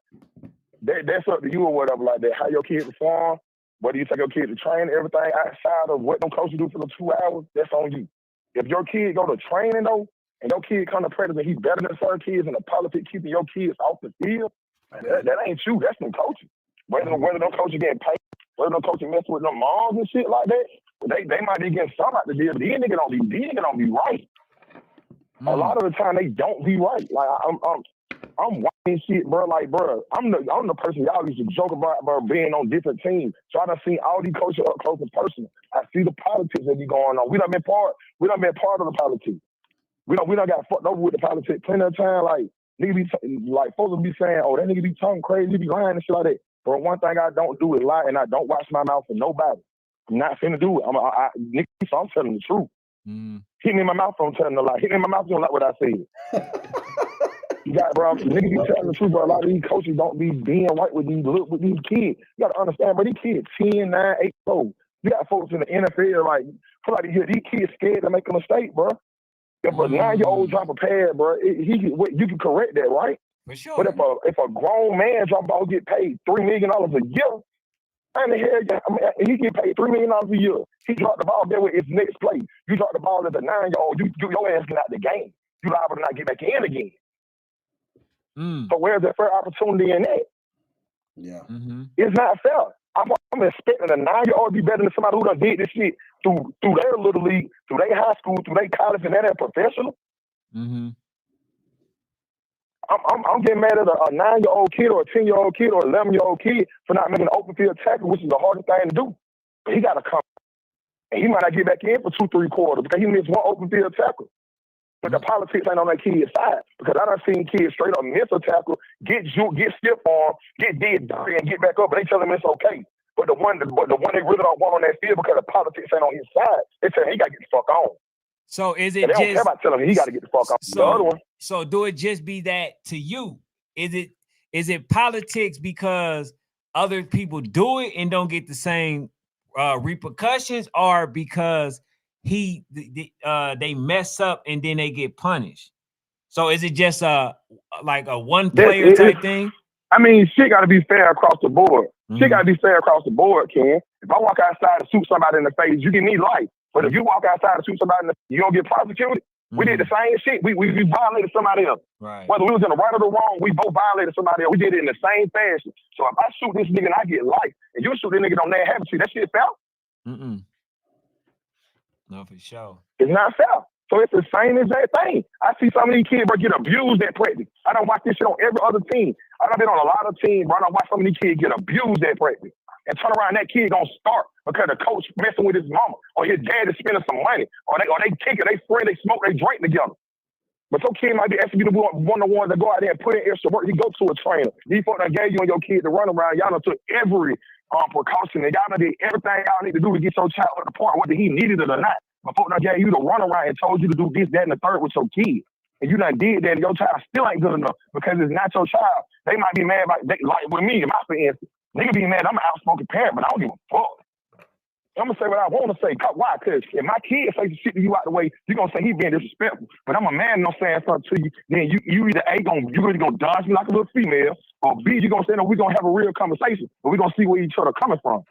That's up to you or whatever like that. How your kid perform, whether you take your kid to train, everything outside of what them coaches do for the 2 hours, that's on you. If your kid go to training though, and your kid come to practice and he's better than certain kids, and the politics keeping your kids off the field, that ain't you. That's them coaches. Whether them coaches getting paid, whether them coaches messing with them moms and shit like that, they might be getting some out the deal, but these niggas don't be right. A lot of the time they don't be right. Like I'm watching shit, bro. Like, bro, I'm the person y'all used to joke about being on different teams. So I done seen all these coaches up close and personal. I see the politics that be going on. We done been part of the politics. We done got fucked over with the politics plenty of time. Like niggas be folks will be saying, oh, that nigga be talking crazy, he be lying and shit like that. But one thing I don't do is lie, and I don't watch my mouth for nobody. I'm not finna do it. So I'm telling the truth. Hit me in my mouth, I'm telling a lie. Hit me in my mouth, you don't like what I said. You got, bro, niggas be telling the truth, bro. A lot of these coaches don't be being right with these kids. You got to understand, bro, these kids 10, 9, 8, 4. You got folks in the NFL, like, these kids scared to make a mistake, bro. If a 9-year-old drop a pad, bro, you can correct that, right? For sure. But if a grown man drop a ball, get paid $3 million a year, And the hell, I mean, he get paid $3 million a year. He dropped the ball there with his next play. You drop the ball as a 9-year-old, your ass get out the game. You liable to not get back in again. So where's that fair opportunity in that? Yeah. It's not fair. I'm expecting a 9-year-old to be better than somebody who done did this shit through their little league, through their high school, through their college, and they're professional. I'm getting mad at a 9-year-old kid or a 10-year-old kid or 11-year-old kid for not making an open field tackle, which is the hardest thing to do. But he got to come. And he might not get back in for 2-3 quarters because he missed one open field tackle. But the politics ain't on that kid's side because I done seen kids straight up miss a tackle, get stiff arm, get dead dirty, and get back up, and they tell him it's okay. But the one they really don't want on that field because the politics ain't on his side, they tell him he got to get the fuck on. So is it and they just don't care about telling him he got to get the fuck on. So, the other one. So do it just be that to you? Is it politics because other people do it and don't get the same repercussions, or because they mess up and then they get punished? So is it just like a one player type thing? I mean, shit got to be fair across the board. Shit got to be fair across the board, Ken. If I walk outside and shoot somebody in the face, you give me life. But if you walk outside and shoot somebody in the face, you don't get prosecuted. We did the same shit. We violated somebody else. Right. Whether we was in the right or the wrong, we both violated somebody else. We did it in the same fashion. So if I shoot this nigga and I get life, and you shoot this nigga on that habit, that shit fair? No, for sure. It's not fair. So it's the same exact thing. I see some of these kids bro, get abused at practice. I don't watch this shit on every other team. I done been on a lot of teams, bro. I don't watch some of these kids get abused at practice. And turn around, that kid gonna start because the coach messing with his mama, or his dad is spending some money, or they kick it, they spray, they smoke, they drink together. But your kid might be asking you to be one of the ones that go out there and put in extra work. You go to a trainer. These folks that gave you and your kid to run around. Y'all done took every precaution, and y'all done did everything y'all need to do to get your child to the point whether he needed it or not. But folks that gave you to run around and told you to do this, that, and the third with your kid. And you done did that, and your child still ain't good enough because it's not your child. They might be mad like with me, in my instance. Nigga be mad, I'm an outspoken parent, but I don't give a fuck. I'm gonna say what I want to say. Why? Because if my kid say shit to you out the way, you're gonna say he being disrespectful. But I'm a man, and I'm saying something to you, then you either A, you really gonna dodge me like a little female, or B, you gonna say, no, we're gonna have a real conversation, but we're gonna see where each other coming from.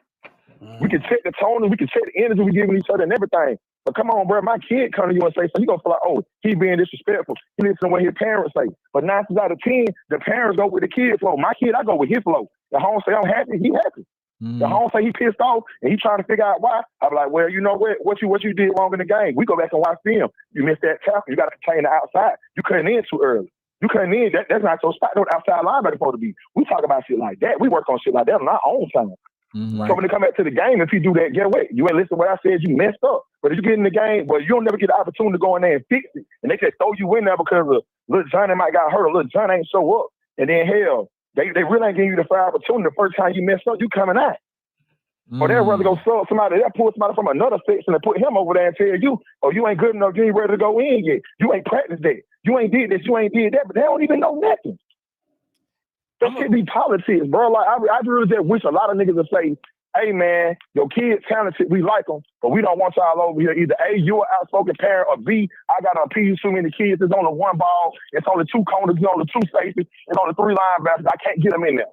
We can check the tone and we can check the energy we giving each other and everything. But come on, bro, my kid come to you and say, so you gonna feel like, oh, he being disrespectful. He listen to what his parents say. But 9 times out of 10, the parents go with the kid flow. My kid, I go with his flow. The home say I'm happy, he happy. The home say he pissed off and he trying to figure out why. I'm like, well, you know what you did wrong in the game. We go back and watch film. You missed that tackle. You got to contain the outside. You couldn't in too early. You couldn't in. That's not your spot. No outside linebacker supposed to be. We talk about shit like that. We work on shit like that on our own time. So when they come back to the game, if you do that, get away. You ain't listen to what I said. You messed up. But if you get in the game, well, you don't never get the opportunity to go in there and fix it. And they just throw you in there because little Johnny might got hurt or little Johnny ain't show up. And then hell, they really ain't giving you the fair opportunity. The first time you messed up, you coming out. Or they'd rather go sub somebody, they'll pull somebody from another section and put him over there and tell you, oh, you ain't good enough, you ain't ready to go in yet. You ain't practiced that. You ain't did this, you ain't did that, but they don't even know nothing. That shit be politics, bro. Like I really just wish a lot of niggas would say, hey man, your kid's talented, we like them, but we don't want y'all over here. Either A, you an outspoken parent, or B, I gotta appease too many kids. There's only one ball, it's only 2 corners, it's only 2 safeties, it's only 3 linebackers. I can't get them in there.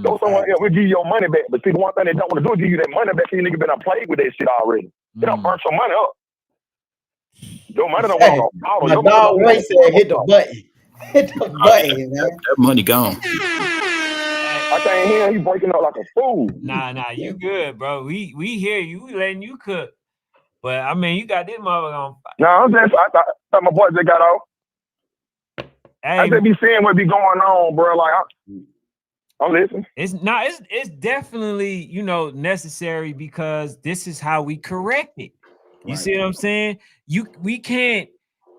Go somewhere else, we'll give you your money back. But see, the one thing they don't want to do is give you that money back. You nigga been played with that shit already. They don't burn your money up. Your money don't want to bottle. My dog Ray said hit the button. Hit the button, man. That money gone. I can't hear him. He breaking up like a fool. Nah, you good, bro. We hear you. We letting you cook. But I mean, you got this motherfucker on fire. No, I thought my boys just got off. Hey, I just be seeing what be going on, bro. Like I'm listening. It's definitely, necessary because this is how we correct it. You see what I'm saying? We can't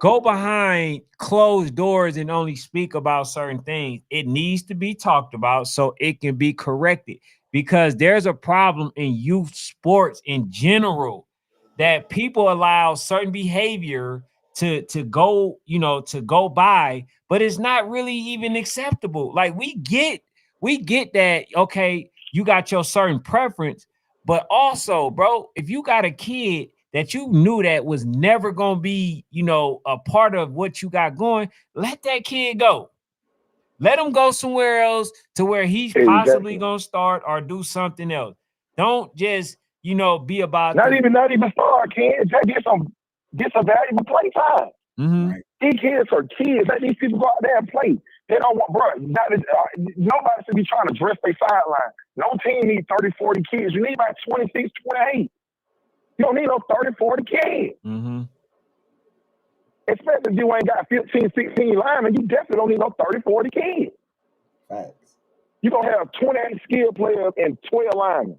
go behind closed doors and only speak about certain things. It needs to be talked about so it can be corrected, because there's a problem in youth sports in general that people allow certain behavior to go by, but it's not really even acceptable. Like we get that, okay, you got your certain preference, but also, bro, if you got a kid that you knew that was never going to be, a part of what you got going, let that kid go. Let him go somewhere else to where he's possibly going to start or do something else. Don't just, be about not even start, Ken. Just get some valuable play time. Mm-hmm. Right. These kids are kids. Let these people go out there and play. They don't want, bro. Nobody should be trying to dress their sideline. No team needs 30, 40 kids. You need about 26, 28. You don't need no 30, 40 kids. Mm-hmm. Especially if you ain't got 15, 16 linemen, you definitely don't need no 30, 40 kids. Facts. You're going to have 28 skilled players and 12 linemen.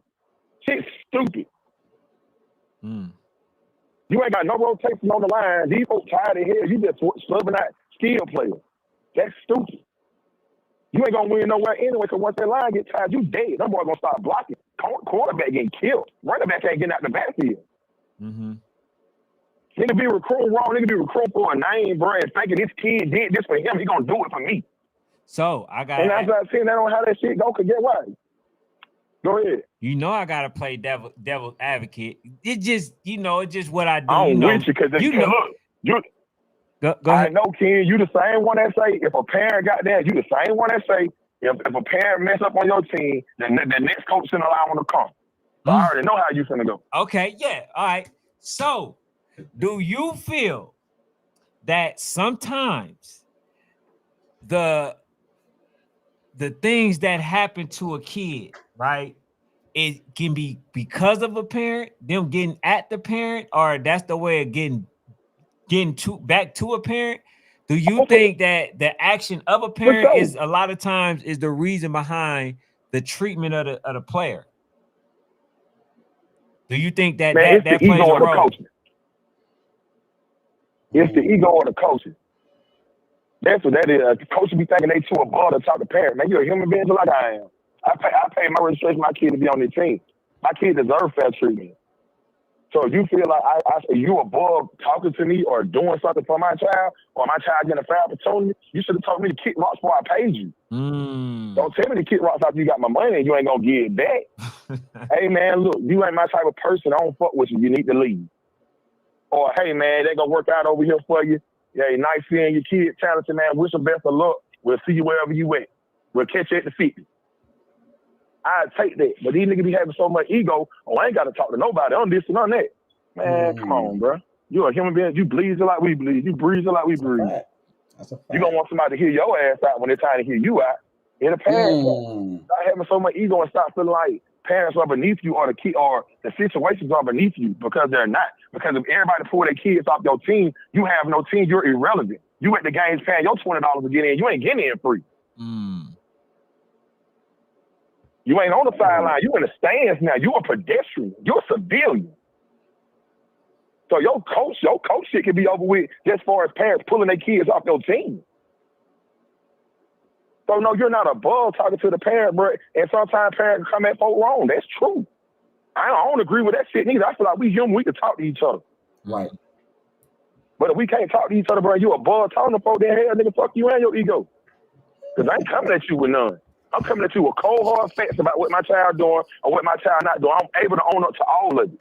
Shit's stupid. Mm. You ain't got no rotation on the line. These folks tired of here. You just subbing out skilled players. That's stupid. You ain't going to win nowhere anyway, because once that line get tired, you dead. Them boys going to start blocking. Quarterback getting killed. Running back ain't getting out the backfield. Mm-hmm. Nigga be recruiting wrong. Nigga be recruiting for a name, bro, and thinking this kid did this for him. He going to do it for me. So I got. And after I've seen that on how that shit go, because get what? Go ahead. I gotta play devil advocate. It just, it's just what I do. I'm with you, because look, go ahead. I know, Ken, you the same one that say if a parent got there, you the same one that say if a parent mess up on your team, then the next coach shouldn't allow him to come. So I already know how you finna go. Okay, yeah, all right. So, do you feel that sometimes the things that happen to a kid, right, it can be because of a parent, them getting at the parent, or that's the way of getting back to a parent? Do you think that the action of a parent is a lot of times is the reason behind the treatment of the player? Do you think that that plays a role? It's the ego of the coaches. That's what that is. The coach be thinking they too above to talk to parents. Man, you're a human being just like I am. I pay my registration for my kid to be on the team. My kid deserves fair treatment. So if you feel like you above talking to me or doing something for my child, or my child getting a fair opportunity, you should have told me to kick rocks before I paid you. Don't tell me to kick rocks after you got my money and you ain't gonna give it back. Hey man, look, you ain't my type of person. I don't fuck with you. You need to leave. Or hey man, they gonna work out over here for you. Yeah, nice seeing your kid, talented man. Wish them best of luck. We'll see you wherever you at. We'll catch you at the 50. I'd take that. But these niggas be having so much ego. Oh, I ain't got to talk to nobody on this and on that. Man, come on, bro. You're a human being. You bleed just like we bleed. You breathe just like we breathe. That's a fact. You're going to want somebody to hear your ass out when they're trying to hear you out. In the parents, stop having so much ego and stop feeling like parents are beneath you, or the key, or the situations are beneath you, because they're not. Because if everybody pull their kids off your team, you have no team. You're irrelevant. You at the games paying your $20 to get in. You ain't getting in free. You ain't on the sideline. You in the stands now. You a pedestrian. You're a civilian. So your coach shit can be over with just as far as parents pulling their kids off your team. So no, you're not above talking to the parent, bro. And sometimes parents come at folk wrong. That's true. I don't agree with that shit neither. I feel like we human, we can talk to each other. Right. But if we can't talk to each other, bro, you above talking to folk, then hell, nigga, fuck you and your ego. Because I ain't coming at you with none. I'm coming at you with cold, hard facts about what my child doing or what my child not doing. I'm able to own up to all of it.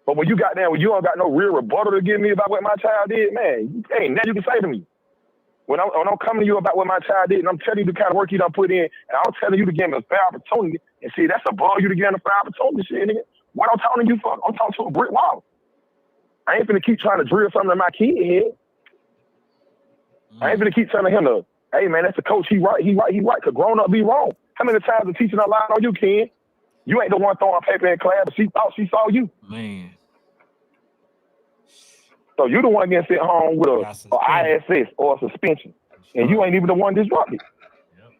But when you got there, when you don't got no real rebuttal to give me about what my child did, man, ain't nothing you can say to me. When I'm coming to you about what my child did, and I'm telling you the kind of work you done put in, and I'm telling you to give him a fair opportunity, and see, that's above you to give him a fair opportunity, shit, nigga. What I'm talking to you for? I'm talking to a brick wall. I ain't finna keep trying to drill something in my kid head. I ain't finna keep telling him to, hey man, that's the coach, he right, cause grown up be wrong. How many times the teacher done lied on you, Ken? You ain't the one throwing paper in class, but she thought she saw you. Man. So you the one getting sent home with a ISS or a suspension. And you ain't even the one disrupted. Yep.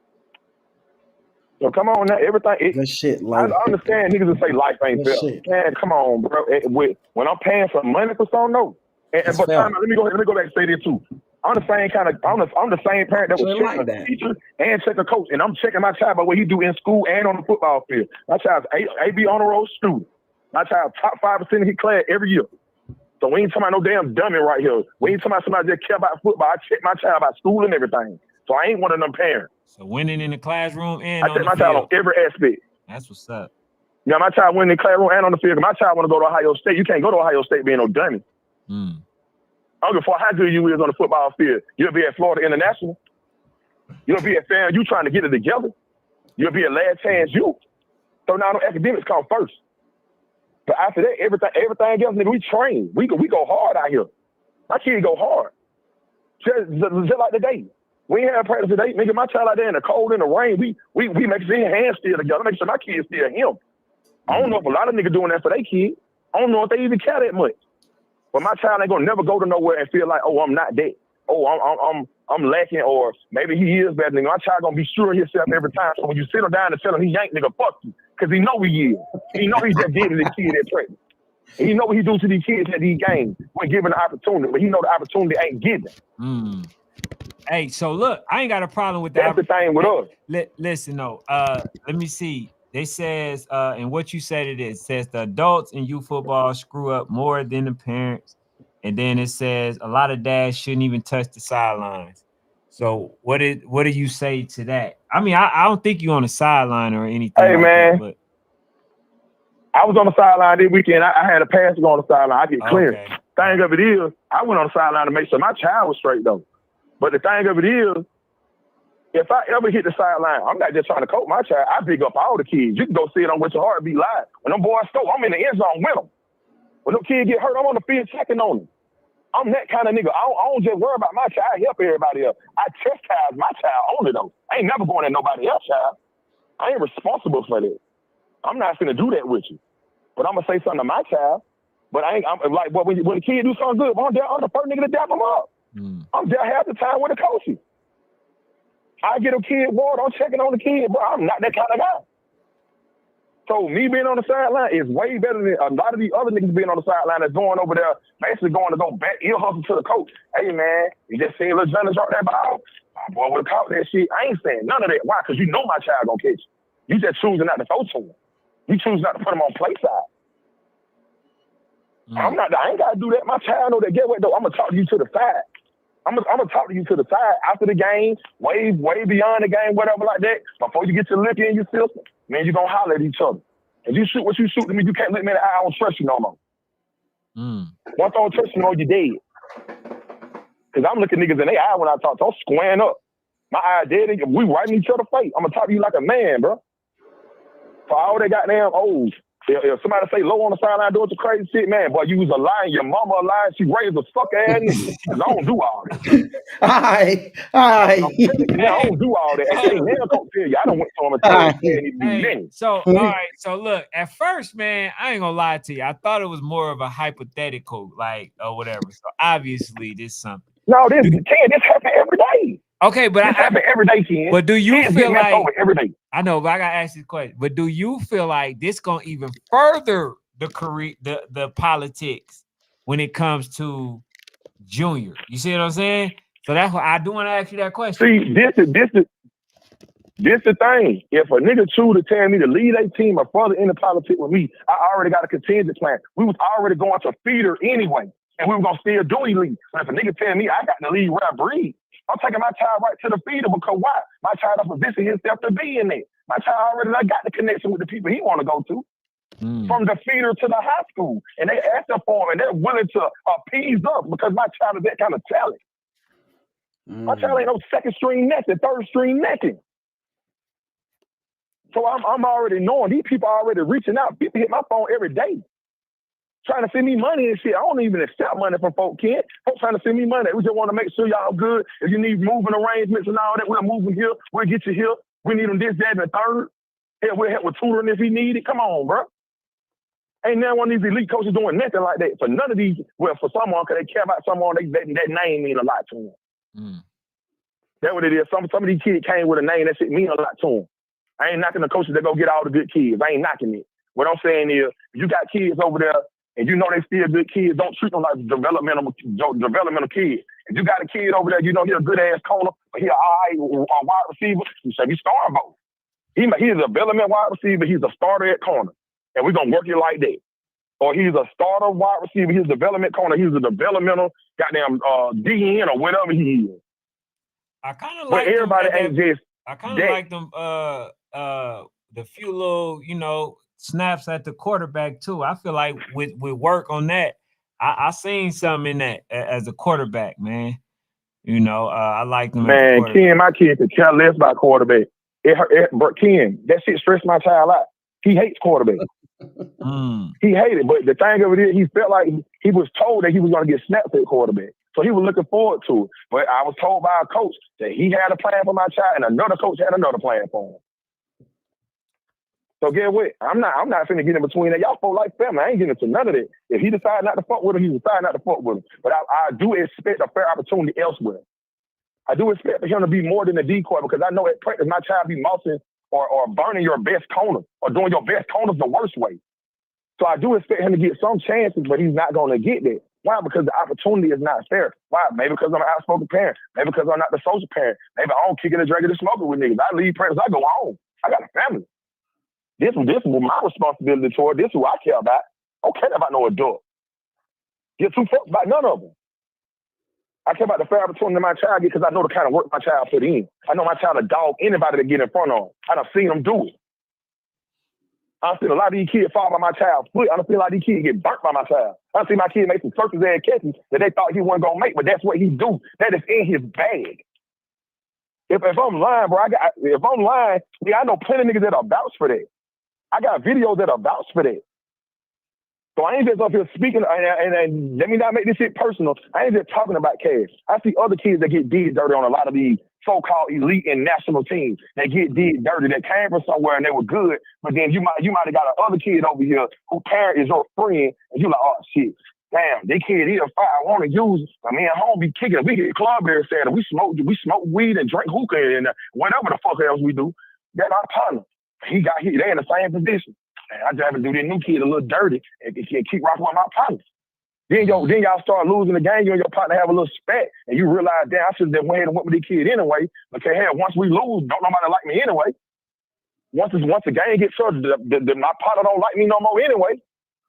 So come on now, everything. Good shit, I understand niggas that say life ain't fair. Man, come on, bro. When I'm paying some money for something, no. But let me go back and say this too. I'm the same I'm the same parent that was checking a teacher and checking a coach. And I'm checking my child by what he do in school and on the football field. My child's AB honor roll student. My child top 5% in his class every year. So we ain't talking about no damn dummy right here. We ain't talking about somebody that care about football. I check my child about school and everything. So I ain't one of them parents. So winning in the classroom and I check my child on every aspect. That's what's up. Yeah, my child winning in the classroom and on the field. My child want to go to Ohio State. You can't go to Ohio State being no dummy. I don't give a fuck how good you is on the football field. You'll be at Florida International. You'll be at FAMU trying to get it together. You'll be at Last Chance U. So now the academics come first. But after that, everything else, nigga, we train. We go hard out here. My kids go hard. Just like today. We ain't have practice today. Nigga, my child out there in the cold, in the rain, we make sure his hands still together, make sure my kids still him. I don't know if a lot of niggas doing that for their kids. I don't know if they even care that much. But my child ain't gonna never go to nowhere and feel like, oh, I'm not that. Oh, I'm lacking, or maybe he is better. Nigga, my child gonna be sure of himself every time. So when you sit him down and tell him he ain't, nigga, fuck you, because he know he is. He know he just did to the kid at practice. And he know what he do to these kids at these games when given the opportunity, but he know the opportunity ain't given. Hey, so look, I ain't got a problem with that. That's the thing with us. Listen, no. Let me see. They says, and what you said it says the adults in youth football screw up more than the parents. And then it says a lot of dads shouldn't even touch the sidelines. So what do you say to that? I mean, I don't think you're on the sideline or anything. Hey, like man. That, but I was on the sideline this weekend. I had a pass to go on the sideline. I get clear. Okay. Thing of it is, I went on the sideline to make sure my child was straight, though. But the thing of it is, if I ever hit the sideline, I'm not just trying to coach my child. I pick up all the kids. You can go see it on With Your Heartbeat Live. When them boys score, I'm in the end zone with them. When them kids get hurt, I'm on the field checking on them. I'm that kind of nigga. I don't just worry about my child. I help everybody else. I chastise my child only, though. I ain't never going at nobody else's child. I ain't responsible for that. I'm not going to do that with you. But I'm going to say something to my child. But I'm like, when the kid do something good, I'm the first nigga to dap him up. I'm there half the time with the coaches. I get a kid water, I'm checking on the kid, bro. I'm not that kind of guy. So me being on the sideline is way better than a lot of these other niggas being on the sideline that's going over there, basically going to go back ear hustle to the coach. Hey, man, you just seen Lil Johnny drop that ball? My boy would have caught that shit. I ain't saying none of that. Why? Because you know my child gonna catch you. You just choosing not to throw to him. You choose not to put him on play side. I ain't got to do that. My child know that. Get what, though? I'm going to talk to you to the side. I'm gonna talk to you to the side after the game, way beyond the game, whatever like that. Before you get your liquor in your system, man, you gonna holler at each other. If you shoot what you shoot to me, you can't look me in the eye. I don't trust you no more. Once I don't trust you, you dead. Cause I'm looking niggas in their eye when I talk. I'm squaring up. My eye dead. We right in each other's face. I'm gonna talk to you like a man, bro. For all that goddamn old. If somebody say low on the sideline doing some crazy shit, man, boy, you was a lion, your mama a lion, she raised a sucker ass nigga. I don't do all that. I don't do all that. I can't never go tell you. I don't went to him and told him. So, all right. So, look, at first, man, I ain't gonna lie to you. I thought it was more of a hypothetical, like, or whatever. So, obviously, this is something. No, this happen every day. Okay, but this happen every day, Ken. But do you feel like every day? I know, but I gotta ask this question. But do you feel like this gonna even further the career, the politics when it comes to junior? You see what I'm saying? So that's why I do want to ask you that question. See, this the thing. If a nigga choose to tell me to lead a team or further into politics with me, I already got a contingency plan. We was already going to feeder anyway, and we were gonna still do elite. But if a nigga tell me I got to lead where I breathe, I'm taking my child right to the feeder because why? My child has positioned himself to be in there. My child already got the connection with the people he want to go to. From the feeder to the high school. And they ask them for him and they're willing to appease us because my child is that kind of talent. My child ain't no second string nothing, third string nothing. So I'm already knowing these people are already reaching out. People hit my phone every day. Trying to send me money and shit. I don't even accept money from folk, Kent. Folks trying to send me money. We just want to make sure y'all good. If you need moving arrangements and all that, we'll move them here. We'll get you here. We need them this, that, and the third. Hell, we'll help with tutoring if he need it. Come on, bro. Ain't none one of these elite coaches doing nothing like that. For none of these, well, for someone, because they care about someone, that name mean a lot to them. That's what it is. Some of these kids came with a name that shit mean a lot to them. I ain't knocking the coaches that go get all the good kids. I ain't knocking it. What I'm saying is, you got kids over there and you know they still good kids, don't treat them like developmental kids. If you got a kid over there, you know he a good ass corner, but he a all right wide receiver, you say he's starting both. He's a development wide receiver, he's a starter at corner. And we're gonna work it like that. Or he's a starter wide receiver, he's a development corner, he's a developmental goddamn DN or whatever he is. I kind of like everybody ain't just I kind of like them the few little, snaps at the quarterback too. I feel like with work on that, I seen something in that as a quarterback, man. I like them. Man, Ken, my kid could care less about quarterback. But Ken, that shit stressed my child out. He hates quarterbacks. He hated, but the thing of it is, he felt like he was told that he was going to get snapped at quarterback. So he was looking forward to it. But I was told by a coach that he had a plan for my child and another coach had another plan for him. So get what? I'm not finna get in between that. Y'all folk like family. I ain't getting into none of that. If he decides not to fuck with him, he decides not to fuck with him. But I do expect a fair opportunity elsewhere. I do expect for him to be more than a decoy because I know at practice my child be mossing or burning your best corner or doing your best corners the worst way. So I do expect him to get some chances, but he's not going to get that. Why? Because the opportunity is not fair. Why? Maybe because I'm an outspoken parent. Maybe because I'm not the social parent. Maybe I don't kick it and drink it and smoke it with niggas. I leave practice, I go home. I got a family. This is my responsibility toward. This is who I care about. I don't care about no adult. Get too fucked about none of them. I care about the fair opportunity my child get because I know the kind of work my child put in. I know my child a dog anybody to get in front of. I done seen them do it. I seen a lot of these kids fall by my child's foot. I done seen a lot of these kids get burnt by my child. I done seen my kid make some circus ass catches that they thought he wasn't gonna make, but that's what he do. That is in his bag. If I'm lying, bro, if I'm lying, I know plenty of niggas that are vouch for that. I got videos that are vouch for that. So I ain't just up here speaking, and let me not make this shit personal. I ain't just talking about cash. I see other kids that get did dirty on a lot of these so-called elite and national teams. They get did dirty. They came from somewhere and they were good, but then you might have got another kid over here who parent is your friend, and you like, oh shit, damn, they kid here fire. I want to use. I mean, home be kicking. We get club every Saturday. We smoke weed and drink hookah and whatever the fuck else we do. That's our partner. They in the same position. And I just have to do this new kid a little dirty and keep rocking with my partners. Then y'all start losing the game. You and your partner have a little spat, and you realize, damn, I should have went ahead and went with the kid anyway. Okay, hell, once we lose, don't nobody like me anyway. Once the game gets started, my partner don't like me no more anyway.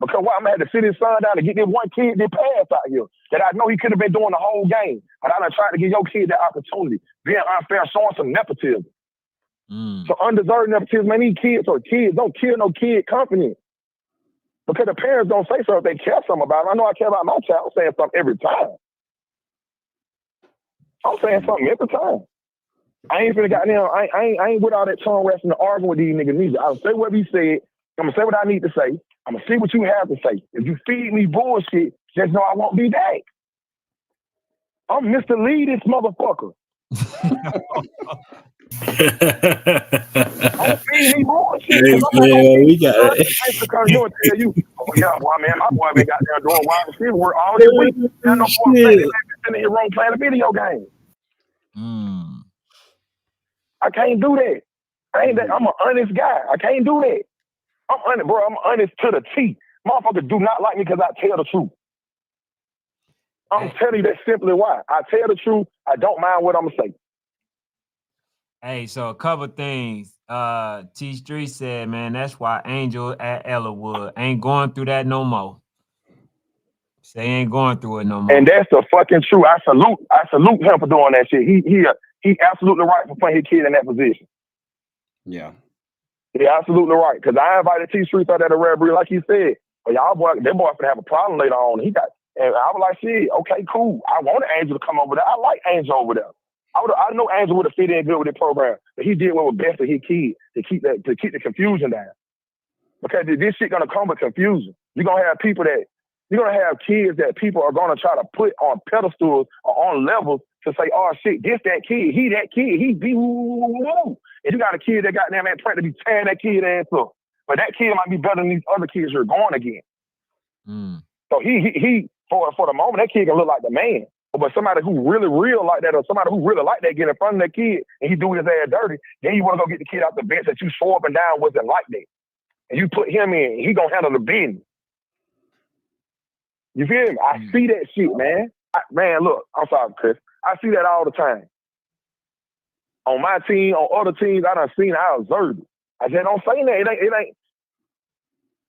Because why? I'm gonna have to sit his son down and get this one kid that pass out here that I know he could have been doing the whole game. But I done tried to give your kid that opportunity. Being unfair, showing some nepotism. So undeserved nepotism, man, these kids don't kill no kid company. Because the parents don't say so if they care something about it. I know I care about my child. I'm saying something every time. I'm saying something every time. I ain't finna goddamn, I ain't with all that tongue wrestling and arguing with these niggas neither. I'll say what he said. I'm gonna say what I need to say. I'm gonna see what you have to say. If you feed me bullshit, just know I won't be back. I'm Mr. Lee, this motherfucker. Don't feed me bullshit. We got it. Because you'll tell you, oh yeah, boy, man, my boy been goddamn doing wide receiver work all this week. I know for a fact they been in here wrong playing a video game. I can't do that. I'm an honest guy. I can't do that. I'm honest, bro. I'm honest to the T. Motherfuckers do not like me because I tell the truth. I'm telling you that simply why. I tell the truth. I don't mind what I'm gonna say. Hey, so a couple things. T Street said, man, that's why Angel at Ellerwood ain't going through that no more. They ain't going through it no more. And that's the fucking truth. I salute him for doing that shit. He absolutely right for putting his kid in that position. Yeah. Yeah, absolutely right. Because I invited T Street out at a Red Breed, like he said. But y'all boy, that boy finna have a problem later on. And I was like, shit, okay, cool. I wanted Angel to come over there. I like Angel over there. I know Angel would have fit in good with the program, but he did what was best for his kid to keep the confusion down. Because this shit gonna come with confusion. You're gonna have kids that people are gonna try to put on pedestals or on levels to say, oh shit, this that kid, he that kid, he be woo. And you got a kid that got them at practice to be tearing that kid ass up. But that kid might be better than these other kids you're going against. So he for the moment, that kid can look like the man. But somebody who really real like that, or somebody who really like that, get in front of that kid and he do his ass dirty, then you want to go get the kid out the bench that you swore up and down wasn't like that. And you put him in, he gonna handle the business. You feel me? I see that shit, man. Man, look, I'm sorry, Chris. I see that all the time. On my team, on other teams, I observed it. I just don't say that.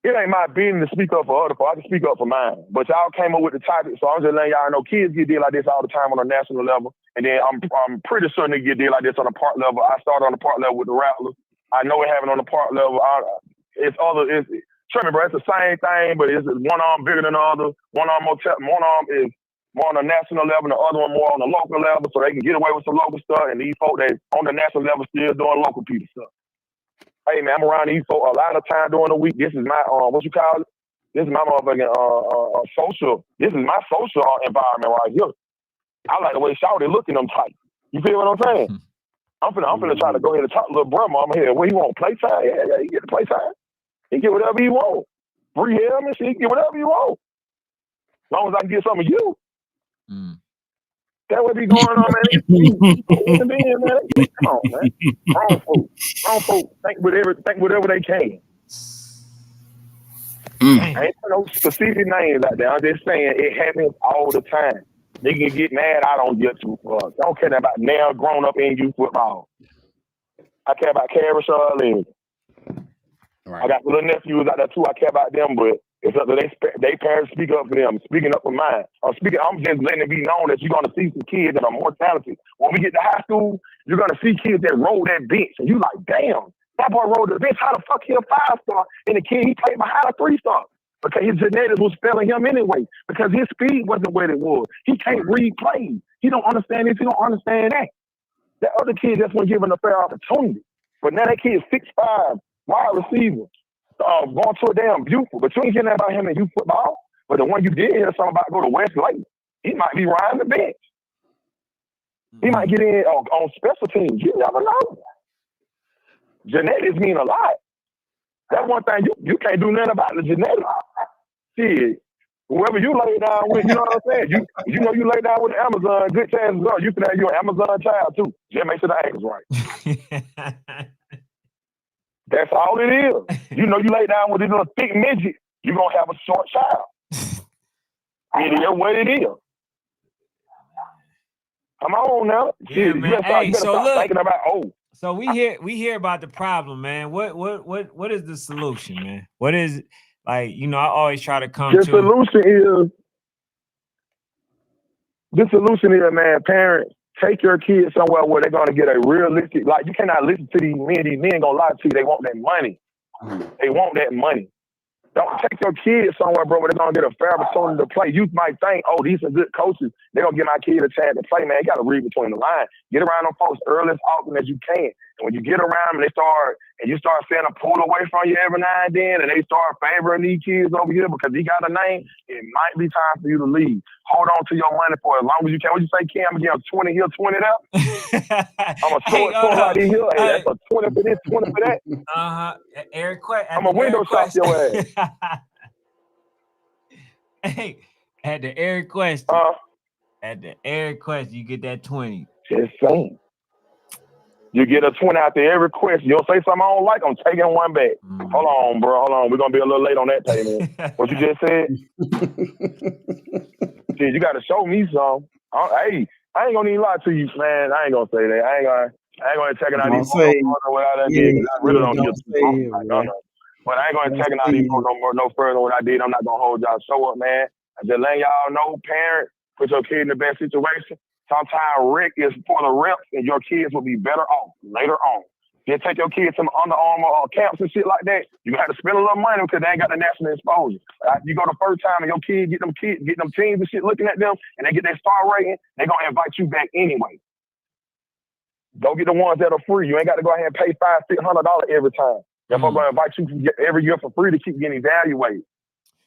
It ain't my business to speak up for other people. I can speak up for mine. But y'all came up with the topic, so I'm just letting y'all know kids get deal like this all the time on a national level. And then I'm pretty sure they get deal like this on a park level. I started on the park level with the Rattlers. I know it happened on the park level. Trust me, bro, it's the same thing, but it's one arm bigger than the other. One arm is more on the national level, and the other one more on the local level, so they can get away with some local stuff. And these folk that on the national level still doing local people stuff. Hey man, I'm around these folks a lot of time during the week. This is my what you call it? This is my motherfucking social. This is my social environment right here. I like the way Shawty looking them tight. You feel what I'm saying? I'm finna try to go ahead and talk to little bro mama here. What he want? Playtime? Yeah, he get the playtime. He get whatever he want. Free him and shit, he get whatever he want. As long as I can get some of you. That what be going on, man. Man. Come on, man. Wrong folks think whatever they can. I ain't put no specific names out there. I'm just saying it happens all the time. Niggas get mad, I don't get too far. I don't care about now grown up in youth football. I care about Kara Charlene. Right. I got little nephews out there too. I care about them, but it's up to they parents speak up for them. Speaking up for mine. I'm just letting it be known that you're gonna see some kids that are more talented. When we get to high school, you're gonna see kids that roll that bench, and you like, damn, that boy rolled the bench. How the fuck he a 5-star? And the kid he played behind a 3-star. Because his genetics was failing him anyway. Because his speed wasn't what it was. He can't read plays. He don't understand this. He don't understand that. That other kid just wasn't given a fair opportunity. But now that kid is 6'5", wide receiver, going to a damn beautiful. But you ain't hearing that about him in youth football. But the one you did hear something about go to Westlake, he might be riding the bench. He might get in on special teams. You never know. Genetics mean a lot. That's one thing you can't do nothing about the genetics. Shit, whoever you lay down with, you know what I'm saying? You know you lay down with Amazon, good chances are you can have your Amazon child too. Just make sure the ankle's right. That's all it is. You know you lay down with this little thick midget, you're going to have a short child. It is what it is. Come on now. Yeah, Shit, man. you gotta start thinking about, So we hear about the problem, man. What is the solution, man? What is like, you know, I always try to come the solution is, man, parents, take your kids somewhere where they're gonna get a realistic, like you cannot listen to these men gonna lie to you, they want that money. They want that money. Don't take your kids somewhere, bro, where they're going to get a fair opportunity to play. You might think, oh, these are good coaches. They're going to give my kid a chance to play, man. You got to read between the lines. Get around them folks early as often as you can. And when you get around them, you start seeing them pull away from you every now and then, and they start favoring these kids over here because he got a name, it might be time for you to leave. Hold on to your money for as long as you can. What you say, Kim? I'm going to give 20 here, 20 there? I'm a short right here. Hey, that's a 20 for this, 20 for that. Eric Quest. I'm a window shop your ass. Hey, at the Eric Quest, you get that 20. Just saying. You get a 20 out there every quest. You'll say something I don't like, I'm taking one back. Hold on, bro. Hold on. We're going to be a little late on that payment. What you just said? Shit, you got to show me some. Hey, I ain't going to even lie to you, man. I ain't going to say that. I ain't going to check it out these folks without that did. I really don't get but I ain't going to check it out these folks no further than what I did. I'm not going to hold y'all show up, man. I just letting y'all know, parents, put your kid in the best situation. Sometimes Rick is for the reps, and your kids will be better off later on. Just take your kids to Under Armour camps and shit like that. You have to spend a little money because they ain't got the national exposure. You go the first time and your kid get them teams and shit looking at them, and they get their star rating, they gonna invite you back anyway. Go get the ones that are free. You ain't got to go ahead and pay $500-$600 every time. If I'm gonna invite you every year for free to keep getting evaluated.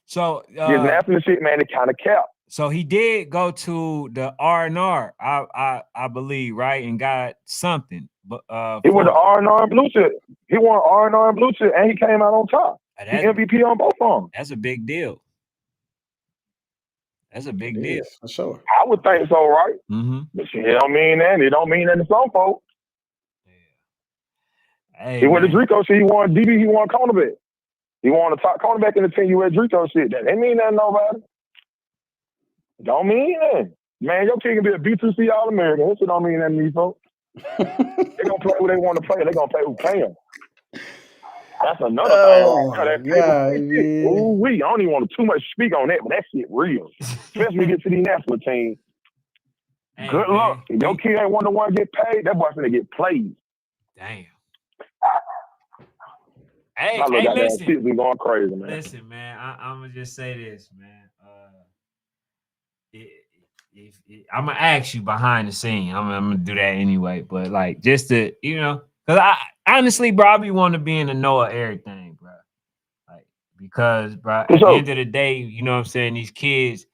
So this national shit, man, it kind of kept. So he did go to the R&R, I believe, right, and got something. But he won the R&R and blue chip. He won R&R and blue chip, and he came out on top. He MVP on both of them. That's a big deal. That's a big deal for sure. I would think so, right? Mm-hmm. But shit, it don't mean that. It don't mean that to some folks. Yeah. Hey, he went to Drico shit. He won DB. He won cornerback. He won the top cornerback in the 10 at Drico shit. That ain't mean that to nobody. Don't mean that. Man, your kid can be a B2C All-American. That shit don't mean that to me, folks. They gonna play who they want to play. They gonna play who can. That's another thing. Right there. Ooh, I don't even want to too much speak on that, but that shit real. Especially when you get to the national team. Hey, good luck. If your kid ain't one to one get paid, that boy's gonna get played. Damn. Hey, listen. Shit's been going crazy, man. Listen, man. I'm gonna just say this, man. I'm gonna ask you behind the scene. I'm gonna do that anyway. But like, just to Cause I honestly, bro, I be want to be in the know of everything, bro. Like, because, bro, at the end of the day, you know what I'm saying? These kids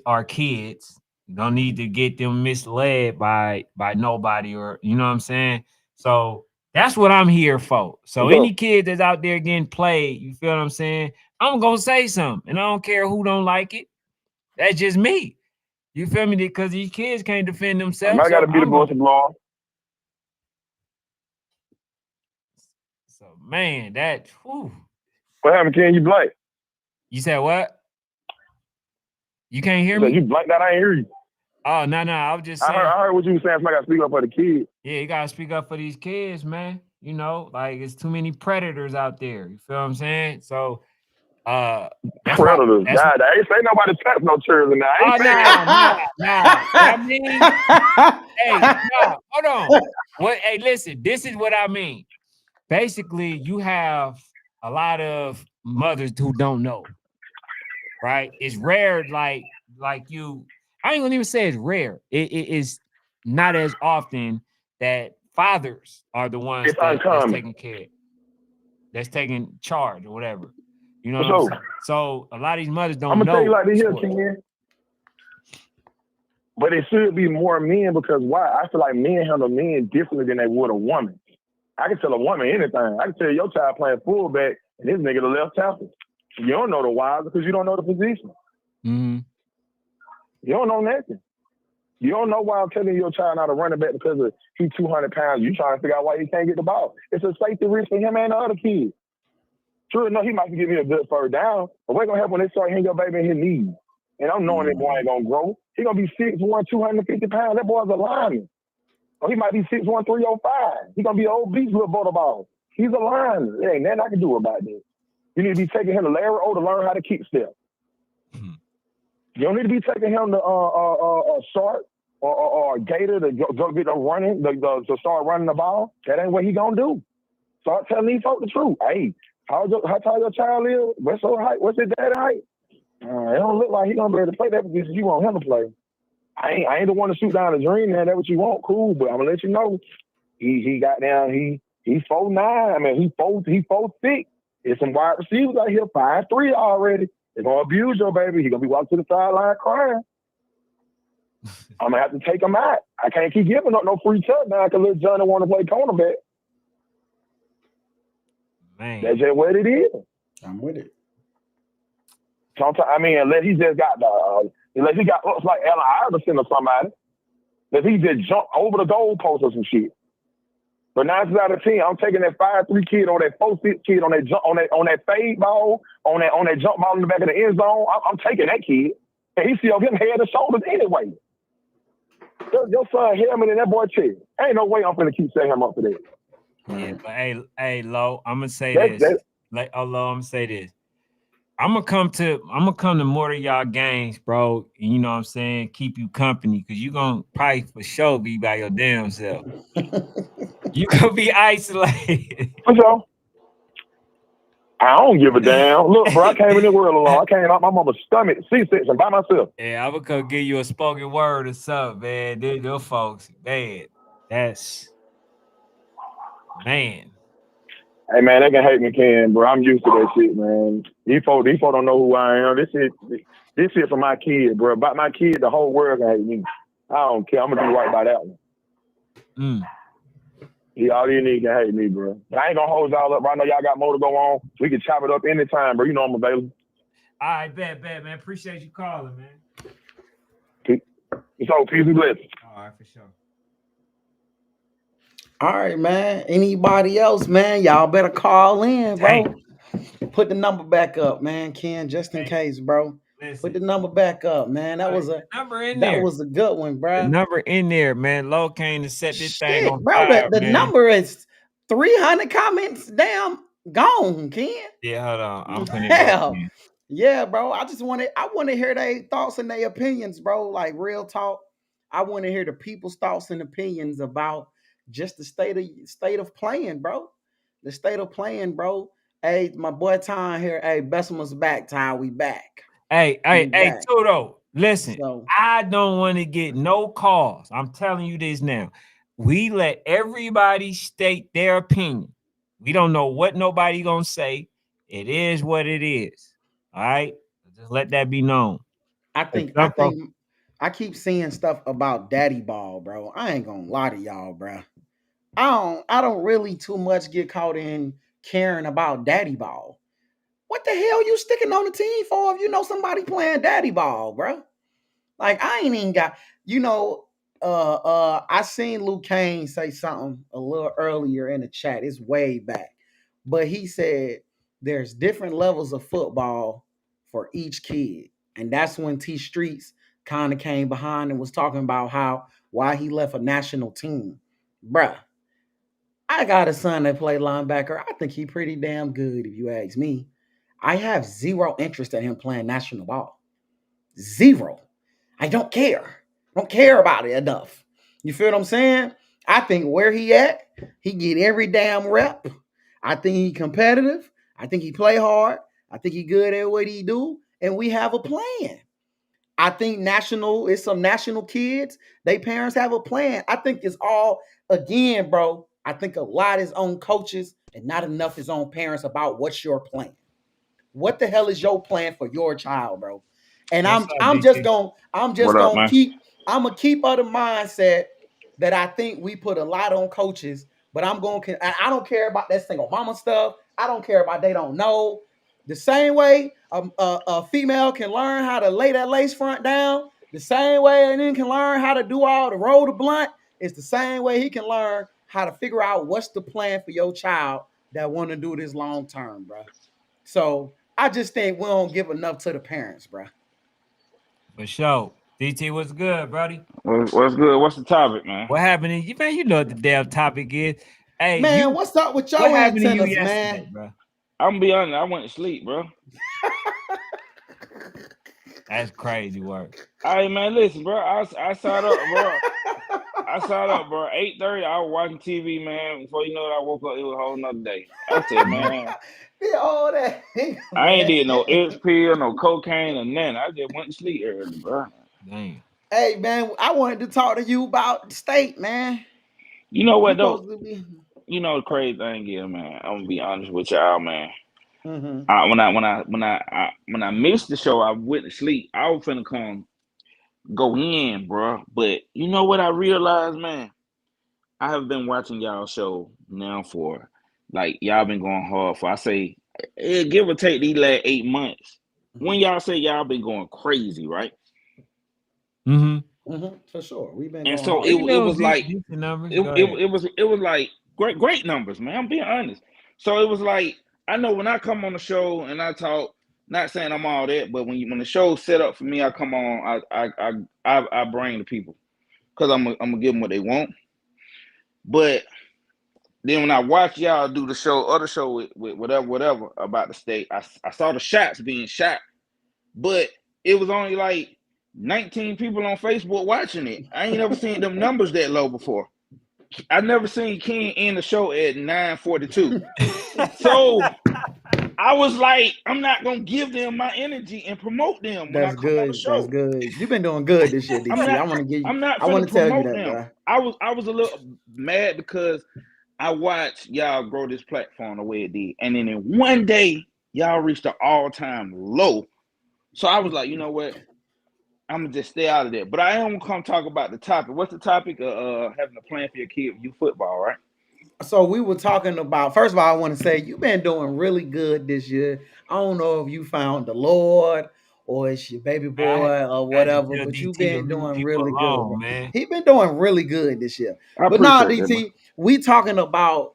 are kids. You don't need to get them misled by nobody, or you know what I'm saying? So that's what I'm here for. So any kid that's out there getting played, you feel what I'm saying? I'm gonna say something, and I don't care who don't like it. That's just me. You feel me? Because these kids can't defend themselves. I got to be the whistleblower. So man, that whew. What happened, Ken? You blank? You said what? You can't hear me? You blank that? I ain't hear you. Oh no, I was just saying. I heard what you were saying. Somebody got to speak up for the kids. Yeah, you gotta speak up for these kids, man. You know, like it's too many predators out there. You feel what I'm saying? So predators. Nah, I ain't say nobody touch no children now. Oh nah. I mean, hey, no, hold on. What? Hey, listen. This is what I mean. Basically, you have a lot of mothers who don't know, right? It's rare, like you. I ain't gonna even say it's rare. It is not as often that fathers are the ones that's taking care, that's taking charge or whatever. You know what I'm saying? So a lot of these mothers don't know. I'm gonna tell you like this here, Ken. But it should be more men, because why? I feel like men handle men differently than they would a woman. I can tell a woman anything. I can tell your child playing fullback and this nigga the left tackle. You don't know the why because you don't know the position. Mm-hmm. You don't know nothing. You don't know why I'm telling your child not to run it back because he's 200 pounds. You trying to figure out why he can't get the ball. It's a safety risk for him and the other kids. Sure enough, he might give me a good third down, but what's going to happen when they start hitting your baby in his knees? And I'm knowing that boy ain't going to grow. He's going to be 6'1", 250 pounds. That boy's a lineman. Or he might be 6'1", 305. He's going to be an obese little butterball. He's a lineman. There ain't nothing I can do about that. You need to be taking him to Larry O to learn how to kick step. You don't need to be taking him to Sharp or Gator to go get them running, to start running the ball. That ain't what he going to do. Start telling these folks the truth. Hey, how tall your child is? What's her height? What's his dad's height? It don't look like he gonna be able to play that position you want him to play. I ain't the one to shoot down the dream, man. That's what you want, cool. But I'm gonna let you know, he got down. He's 4'9". I mean, he 4'6". There's some wide receivers out here 5'3" already. They're gonna abuse your baby. He's gonna be walking to the sideline crying. I'm gonna have to take him out. I can't keep giving up no free touchdown because little Johnny want to play cornerback. Man. That's just what it is. I'm with it. Sometimes, I mean, unless he just got unless he got looks like Allen Iverson or somebody, unless he just jumped over the goalpost or some shit. But 9 out of 10, I'm taking that 5'3" kid or that 4'6" kid on that jump, on that fade ball, on that jump ball in the back of the end zone. I'm taking that kid, and he see him head and shoulders anyway. Your son helmet in that boy chest. Ain't no way I'm finna keep setting him up for that. Yeah, but hey, Lo, I'm gonna say this. Lo, I'm gonna say this. I'm gonna come to more of y'all games, bro. And you know what I'm saying? Keep you company, because you gonna probably for sure be by your damn self. You gonna be isolated. For sure. I don't give a damn. Look, bro, I came in the world alone. I came out my mama's stomach, C-section by myself. Yeah, I'm gonna come give you a spoken word or something, man. Them folks, man. That's man. Hey man, they can hate me, Ken, bro. I'm used to that shit, man. These folks don't know who I am. This shit for my kid, bro. About my kid, the whole world can hate me. I don't care. I'm gonna do right by that one. Yeah, all you need can hate me, bro. But I ain't gonna hold y'all up. I know y'all got more to go on. We can chop it up anytime, bro. You know I'm available. All right, bet, man. Appreciate you calling, man. Peace and blessings. All right, for sure. All right, man. Anybody else, man? Y'all better call in, bro. Dang. Put the number back up, man, Ken, just in case, bro. Listen. Put the number back up, man. That was a number in there. That was a good one, bro. The number in there, man. Lo came to set this thing on bro, fire, the number is 300 comments. Damn, gone, Ken. Yeah, hold on. I'm putting it back in. Yeah, bro. I want to hear their thoughts and their opinions, bro. Like real talk. I want to hear the people's thoughts and opinions about just the state of playing, bro. The state of playing, bro. Hey, my boy Ty here. Hey, Bessemer's back, Ty. We back. Hey, Tudo. Listen, I don't want to get no calls. I'm telling you this now. we let everybody state their opinion. We don't know what nobody gonna say. It is what it is. All right, just let that be known. I keep seeing stuff about daddy ball, bro. I ain't gonna lie to y'all, bro. I don't really too much get caught in caring about daddy ball. What the hell you sticking on the team for if you know somebody playing daddy ball, bro? Like I ain't even got, I seen Luke Kane say something a little earlier in the chat. It's way back. But he said there's different levels of football for each kid. And that's when T Streets kind of came behind and was talking about why he left a national team. Bruh, I got a son that play linebacker. I think he pretty damn good, if you ask me. I have zero interest in him playing national ball. Zero. I don't care. I don't care about it enough. You feel what I'm saying? I think where he at, he get every damn rep. I think he competitive. I think he play hard. I think he good at what he do. And we have a plan. I think it's some national kids. They parents have a plan. I think it's all, again, bro, I think a lot is on coaches and not enough is on parents about what's your plan. What the hell is your plan for your child, bro? And I'm gonna keep of the mindset that I think we put a lot on coaches, but I don't care about that single mama stuff. I don't care about they don't know. The same way a female can learn how to lay that lace front down, the same way and then can learn how to do all the roll the blunt, it's the same way he can learn how to figure out what's the plan for your child that want to do this long term, bro. So I just think we don't give enough to the parents, bro. For sure. DT, what's good, buddy? What's good? What's the topic, man? What happened to you, man? You know what the damn topic is. Hey, man, what's up with your antennas, man? Bro? I'm gonna be honest, I went to sleep, bro. That's crazy work. Hey, man, listen, bro. I sat up, bro. I sat up, bro. 8:30, I was watching TV, man. Before you know it, I woke up, it was a whole nother day. I said, man. All that. I ain't did no XP or no cocaine or nothing. I just went to sleep early, bro. Dang. Hey, man, I wanted to talk to you about the state, man. You know what, though? You know the crazy thing is, man. I'm gonna be honest with y'all, man. Mm-hmm. When I missed the show, I went to sleep. I was finna go in, bro. But you know what I realized, man? I have been watching y'all show now for y'all been going hard for, I say, give or take these last 8 months. When y'all say y'all been going crazy, right? For sure, we've been. And so it was like it was like great numbers, man. I'm being honest. So it was like, I know when I come on the show and I talk, not saying I'm all that, but when the show's set up for me, I come on, I bring the people because I'm gonna give them what they want. But then when I watch y'all do the other show with whatever about the state, I saw the shots being shot, but it was only like 19 people on Facebook watching it. I ain't never seen them numbers that low before. I never seen King end the show at 9:42. So I was like, I'm not gonna give them my energy and promote them when I come on the show. That's good. You've been doing good this year, DC. I want to give you. I want to tell you that, bro. I was a little mad because I watched y'all grow this platform the way it did, and then in one day y'all reached an all-time low. So I was like, you know what? I'm gonna just stay out of there. But I am gonna come talk about the topic. What's the topic of having a plan for your kid with youth football, right? So we were talking about, first of all, I want to say you've been doing really good this year. I don't know if you found the Lord or it's your baby boy or whatever, but you've been doing really good, man. He's been doing really good this year. But now, DT, we talking about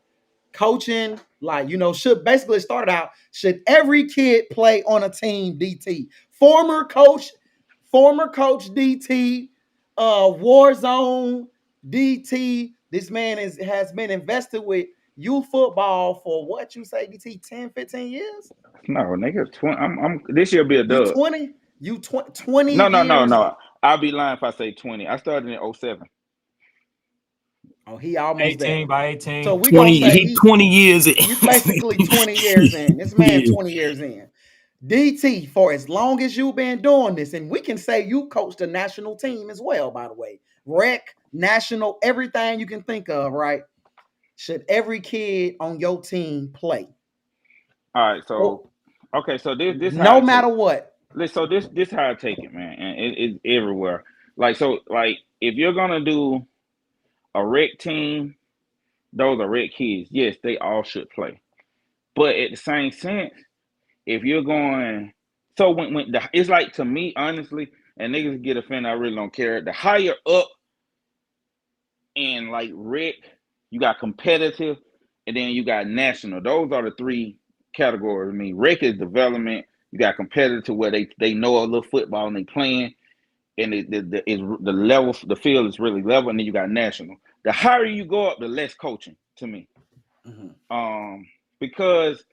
coaching, like, should basically start out, should every kid play on a team, DT? Former coach DT, Warzone DT. This man has been invested with youth football for what you say, DT, 10, 15 years? No, nigga, 20. I'm this year be a dub. 20? 20 No. I'll be lying if I say 20. I started in 07. Oh, he almost 18 there. by 18. So we gonna say 20 years in. You basically 20 years in. This man 20 years in. DT, for as long as you've been doing this, and we can say you coached the national team as well, by the way. Rec, national, everything you can think of, right? Should every kid on your team play? All right, so okay, so this no matter what. So this how I take it, man, and it's everywhere. Like if you're gonna do a rec team, those are rec kids. Yes, they all should play. But at the same sense, if you're going, so when it's like, to me, honestly, and niggas get offended, I really don't care. The higher up in like rec, you got competitive, and then you got national. Those are the three categories. I mean, rec is development. You got competitive where they know a little football and they playing, and the level, the field is really level, and then you got national. The higher you go up, the less coaching to me. Because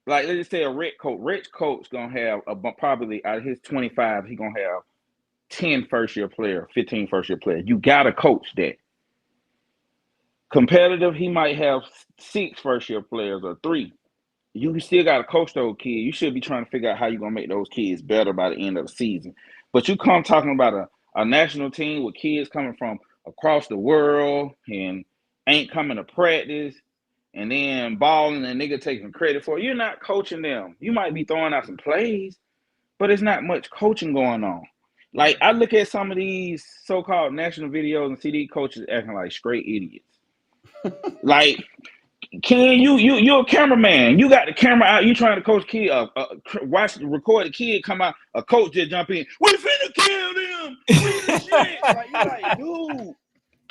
like, let's just say a rec coach gonna have probably out of his 25, he gonna have 10 first-year player, 15 first-year player. You gotta coach that. Competitive, he might have 6 first-year players or 3. You still gotta coach those kids. You should be trying to figure out how you're gonna make those kids better by the end of the season. But you come talking about a national team with kids coming from across the world and ain't coming to practice, and then balling and nigga taking credit for it. You're not coaching them. You might be throwing out some plays, but it's not much coaching going on. Like, I look at some of these so-called national videos and see these coaches acting like straight idiots. Like, Ken, you're a cameraman. You got the camera out. You trying to coach kid, record a kid come out. A coach just jump in. We finna kill them. Shit. Like, you like, dude.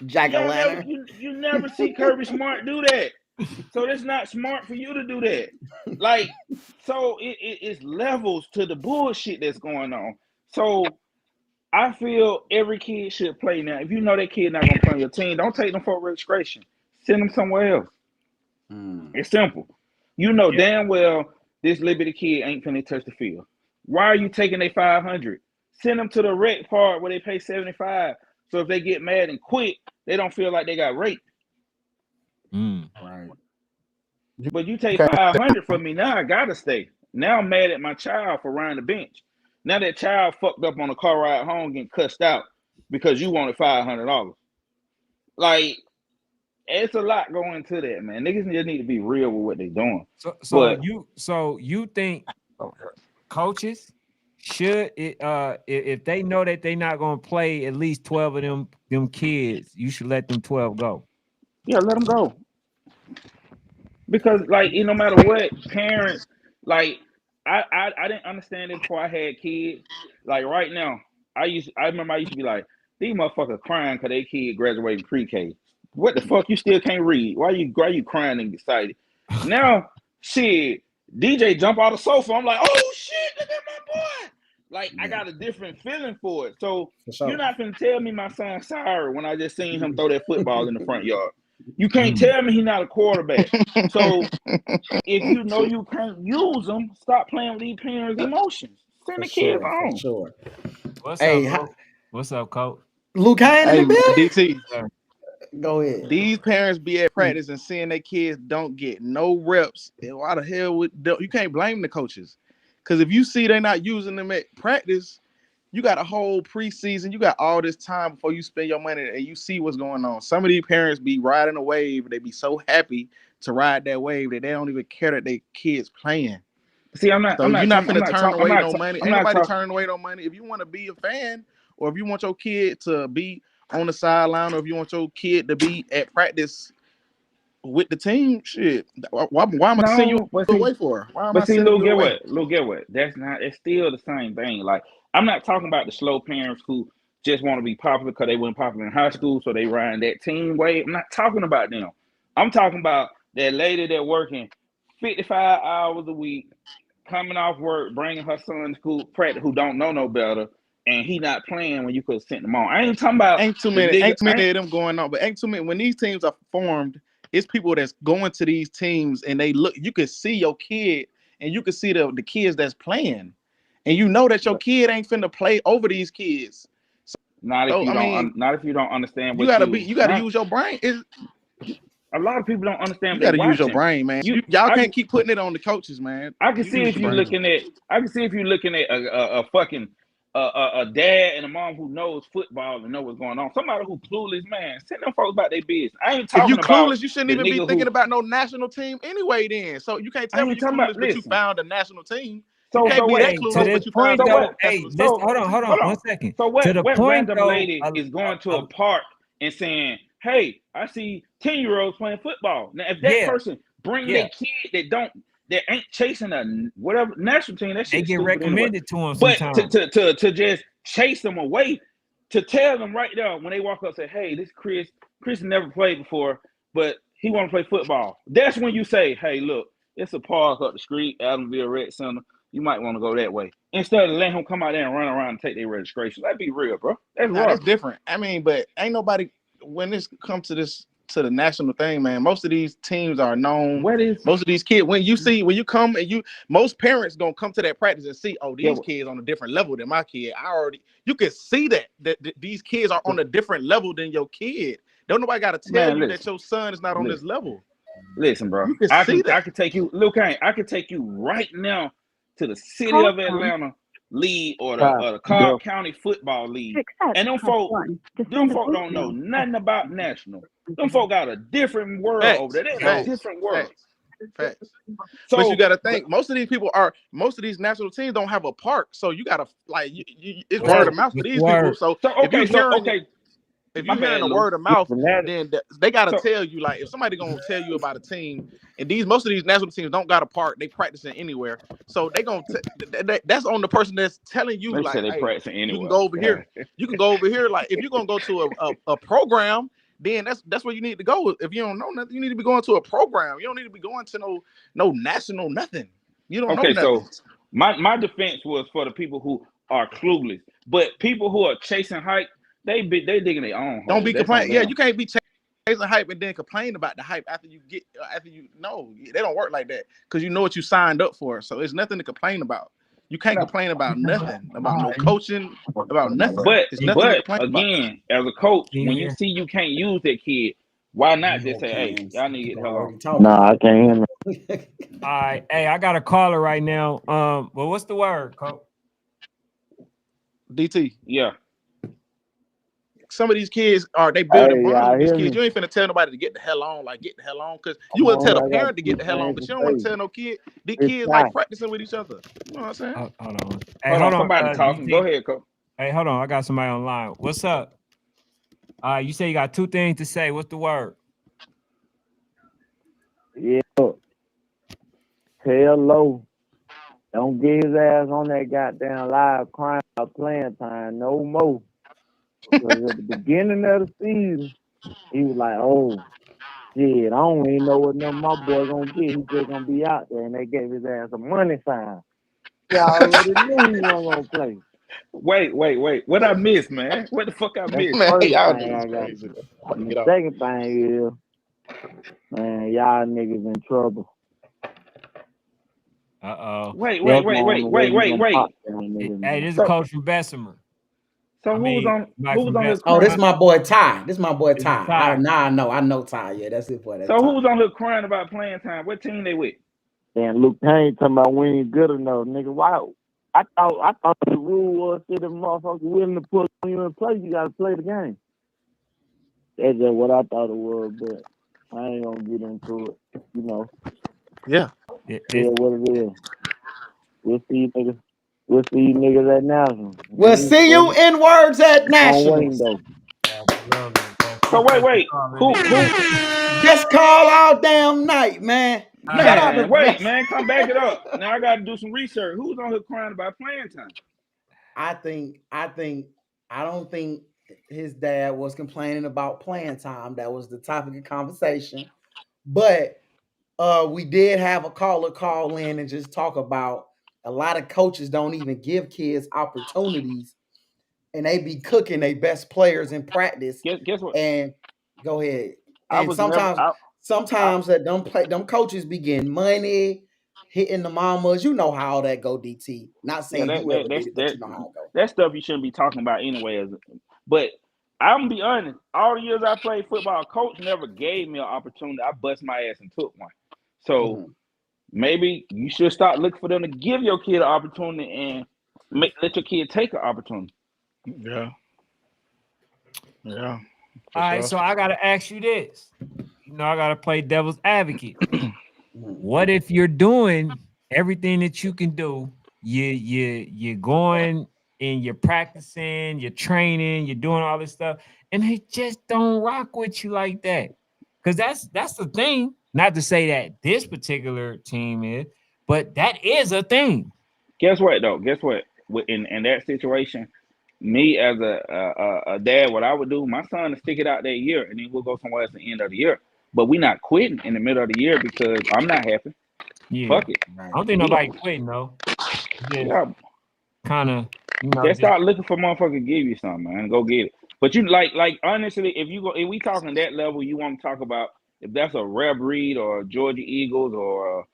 Jack-o'-lantern. You never see Kirby Smart do that. So it's not smart for you to do that. Like, so it's levels to the bullshit that's going on. So I feel every kid should play now. If you know that kid not gonna play on your team, don't take them for registration. Send them somewhere else. It's simple. You know damn well this little bitty kid ain't finna touch the field. Why are you taking their 500? Send them to the rec part where they pay 75. So if they get mad and quit, they don't feel like they got raped. Right. But you take 500 from me, now I gotta stay. Now I'm mad at my child for riding the bench. Now that child fucked up on a car ride home getting cussed out because you wanted $500. Like, it's a lot going into that, man. Niggas just need to be real with what they're doing. So you think coaches should, if they know that they're not gonna play at least 12 of them kids, you should let them 12 go? Yeah, let them go. Because, like, no matter what, parents, like, I didn't understand it before I had kids. Like, right now, I remember I used to be like, these motherfuckers crying because they kid graduating pre-K. What the fuck? You still can't read. Why you crying and excited? Now, shit, DJ jump out the sofa. I'm like, oh shit, look at my boy. Like, I got a different feeling for it. So you're not finna tell me my son's sorry when I just seen him throw that football in the front yard. You can't tell me he's not a quarterback. So if you know you can't use them, stop playing with these parents' emotions. Send the kids home. Sure. What's up, Coach? Luke, I ain't in the building. DT. Go ahead. These parents be at practice and seeing their kids don't get no reps. And why the hell you can't blame the coaches? Because if you see they're not using them at practice, you got a whole preseason. You got all this time before you spend your money and you see what's going on. Some of these parents be riding a wave. They be so happy to ride that wave that they don't even care that their kids playing. See, you're not turning away no money. Ain't nobody turning away no money. If you want to be a fan, or if you want your kid to be on the sideline, or if you want your kid to be at practice with the team, shit. Why am I sending you away for? But see, Lou, get what? It's still the same thing. Like, I'm not talking about the slow parents who just want to be popular because they weren't popular in high school, so they riding that team wave. I'm not talking about them. I'm talking about that lady that working 55 hours a week, coming off work, bringing her son to school, practice, who don't know no better, and he not playing when you could have sent them on. I ain't talking about ain't too many of them going on, but ain't too many. When these teams are formed, it's people that's going to these teams and they look. You can see your kid, and you can see the kids that's playing, and you know that your kid ain't finna play over these kids. Not if you don't understand. What you gotta use your brain. A lot of people don't understand. You gotta use your brain, man. Y'all can't keep putting it on the coaches, man. I can see if you're looking at. I can see if you're looking at a fucking a dad and a mom who knows football and know what's going on. Somebody who clueless, man, send them folks about their business. I ain't If talking you about clueless, you shouldn't the even be nigga thinking who. about no national team anyway. Then, so you can't I tell me ain't you talking clueless, about. but you Listen. found a national team. You So can't be wait. that Hey, to clueless, this but you found point a though, hey, national this, team. hold on, 1 second. So To what? the What point random though, lady is going to a park and saying, "Hey, I see 10-year-olds playing football." Now, if that yeah, person bring yeah, their kid that ain't chasing a whatever national team, that they shit's get stupid anyway. recommended to them But sometimes. to just chase them away, to tell them right there when they walk up, say, "Hey, this Chris never played before, but he want to play football." That's when you say, "Hey, look, it's a park up the street, Adamsville Rec Center. You might want to go that way." Instead of letting him come out there and run around and take their registration. Let's be real, bro. That's Nah, rough. that's different. I mean, but ain't nobody when this comes to the national thing, man. Most of these teams are known. What is Most of these kids, when you come and most parents gonna come to that practice and see, oh, these kids on a different level than my kid. You can see that these kids are on a different level than your kid. Don't nobody gotta tell you that your son is not on this level. Listen, bro. You can see that. I can take you, Lil Kane. I can take you right now to the city of Atlanta league or the Cobb County Football League, and them folk don't know nothing about national. Them folk got a different world over there. They're in a different world. Facts. So, but you got to think most of these national teams don't have a park, so you got to it's word of mouth for these people. So if you're hearing a word of mouth, then they got to tell you, like, if somebody gonna tell you about a team, and most of these national teams don't got a park, they practicing anywhere, so they gonna that's on the person that's telling you, like, hey, you can go over here. You can go over here. Like, if you're gonna go to a program, then that's where you need to go. If you don't know nothing, you need to be going to a program. You don't need to be going to no national nothing. You don't know nothing. So my defense was for the people who are clueless, but people who are chasing hype, they digging their own hole. Don't be complaining. Yeah, you can't be chasing hype and then complain about the hype after no, they don't work like that, because you know what you signed up for. So it's nothing to complain about. You can't complain about nothing, about no coaching, about nothing. But again, as a coach, when you see you can't use that kid, why not just say, "Hey, y'all need to get the hell off"? Nah, I can't hear me. All right, hey, I got a caller right now. Well, what's the word, Coach? DT. Yeah. Some of these kids they building bonds with these kids. You ain't finna tell nobody to get the hell on, because you wouldn't tell a parent to get the hell on, but you don't want to tell no kid. These kids like practicing with each other. You know what I'm saying? Hold on. Hey, hold on. Somebody talking. Go ahead, Coach. Hey, hold on. I got somebody online. What's up? You say you got two things to say. What's the word? Yeah. Hello. Don't get his ass on that goddamn live crying about playing time no more. Because at the beginning of the season, he was like, "Oh, shit, I don't even know what number my boy gonna get. He's just gonna be out there," and they gave his ass a money sign. He already knew he wasn't gonna play. Wait. What I missed, man? What the fuck I missed? Man, the second thing is, man, y'all niggas in trouble. Wait. Hey, this is a coach from Bessemer. So who's on his? Oh, this is my boy Ty. I know Ty. Yeah, that's it for that. So who's on here crying about playing time? What team they with? And Luke Kane talking about we ain't good enough, nigga. Why? I thought the rule was that the motherfucker willing to put you in play, you gotta play the game. That's just what I thought it was, but I ain't gonna get into it. You know. Yeah. What it is. We'll see you niggas at Nationals. We'll see you in words at Nationals. So wait. Who? Just call all damn night, man. Wait, man, come back it up. Now I got to do some research. Who's on here crying about playing time? I don't think his dad was complaining about playing time. That was the topic of conversation. But we did have a caller call in and just talk about a lot of coaches don't even give kids opportunities, and they be cooking their best players in practice. Guess what? And go ahead. And sometimes that them coaches be getting money, hitting the mamas. You know how all that go, DT. Not saying you ever did it, but you know how it go. That stuff you shouldn't be talking about anyway. But I'm gonna be honest. All the years I played football, coach never gave me an opportunity. I bust my ass and took one. So maybe you should start looking for them to give your kid an opportunity and let your kid take an opportunity. Yeah. All right, so I gotta ask you this. I gotta play devil's advocate. What if you're doing everything that you can do? You're going and you're practicing, you're training, you're doing all this stuff, and they just don't rock with you like that. Because that's the thing. Not to say that this particular team is, but that is a thing. Guess what though? Guess what? In that situation, me as a dad, what I would do, my son to stick it out that year, and then we'll go somewhere else at the end of the year. But we not quitting in the middle of the year because I'm not happy. Yeah. Fuck it. I don't think nobody quitting though. Yeah. Kind of. They start looking for motherfucker to give you something, man. Go get it. But you like honestly, if we talking that level, you want to talk about if that's a rare breed or Georgia Eagles or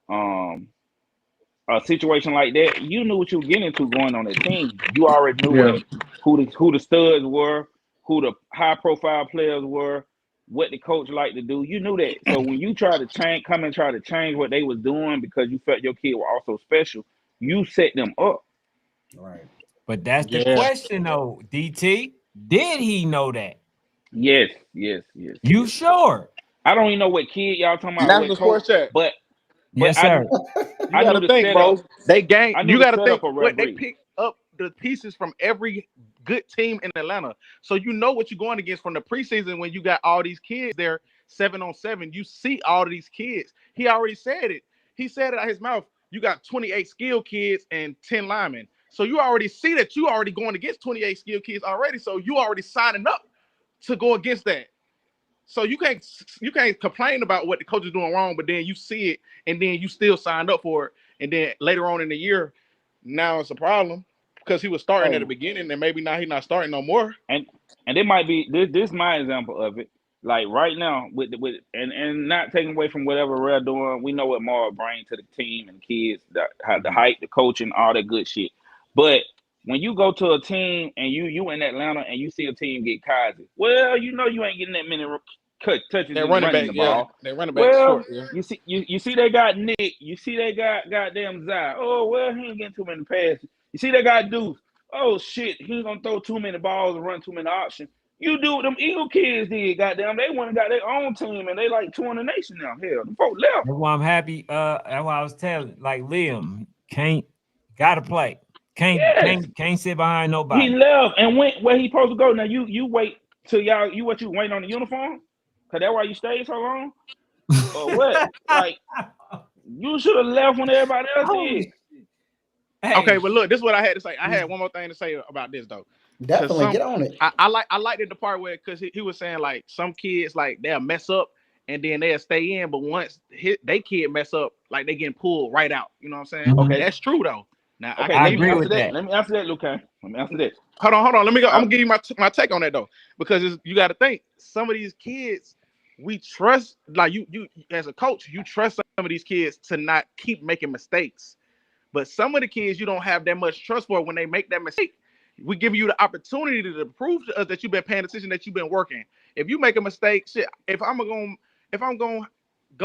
a situation like that, you knew what you were getting into going on that team. You already knew who the studs were, who the high profile players were, what the coach liked to do. You knew that. So when you try to try to change what they was doing because you felt your kid were also special, you set them up. Right. But that's the question though, DT. Did he know that? Yes. You sure? I don't even know what kid y'all talking about. National Sports Chat. But yes, sir. You gotta think, bro. They game. You gotta think what they pick up the pieces from every good team in Atlanta. So you know what you're going against from the preseason when you got all these kids there 7-on-7. You see all of these kids. He already said it. He said it out his mouth. You got 28 skilled kids and 10 linemen. So you already see that you already going against 28 skilled kids already. So you already signing up to go against that. So you can't complain about what the coach is doing wrong, but then you see it and then you still signed up for it. And then later on in the year, now it's a problem because he was starting at the beginning and maybe now he's not starting no more. And it might be this my example of it. Like right now with and not taking away from whatever we're doing, we know what Mara brings to the team and kids, the hype, the coaching, all that good shit. But when you go to a team and you in Atlanta and you see a team get Kazi, well, you know you ain't getting that many touches. They're running back, the ball. They're running back. Well, short, you see they got Nick. You see they got goddamn Zai. Oh well, he ain't getting too many passes. You see they got Deuce. Oh shit, he ain't gonna throw too many balls and run too many options. You do what them Eagle kids did, goddamn. They went and got their own team and they like touring the nation now. Hell, the folk left. That's why I'm happy. That's why I was telling, like Liam, gotta play. Can't sit behind nobody. He left and went where he supposed to go. Now you wait till y'all you waiting on the uniform? Cause that's why you stayed so long? Or what? Like you should have left when everybody else did. Hey. Okay, but look, this is what I had to say. I had one more thing to say about this though. Definitely get on it. I liked it the part where because he was saying like some kids like they'll mess up and then they'll stay in, but once they kid mess up, like they getting pulled right out. You know what I'm saying? Mm-hmm. Okay, that's true though. Now okay, I agree with that. Let me answer that, Luke. Let me answer that. Hold on. Let me go. I'm gonna give you my take on that though, because you got to think some of these kids we trust. Like you as a coach, you trust some of these kids to not keep making mistakes. But some of the kids you don't have that much trust for when they make that mistake. We give you the opportunity to prove to us that you've been paying attention, that you've been working. If you make a mistake, shit. If I'm gonna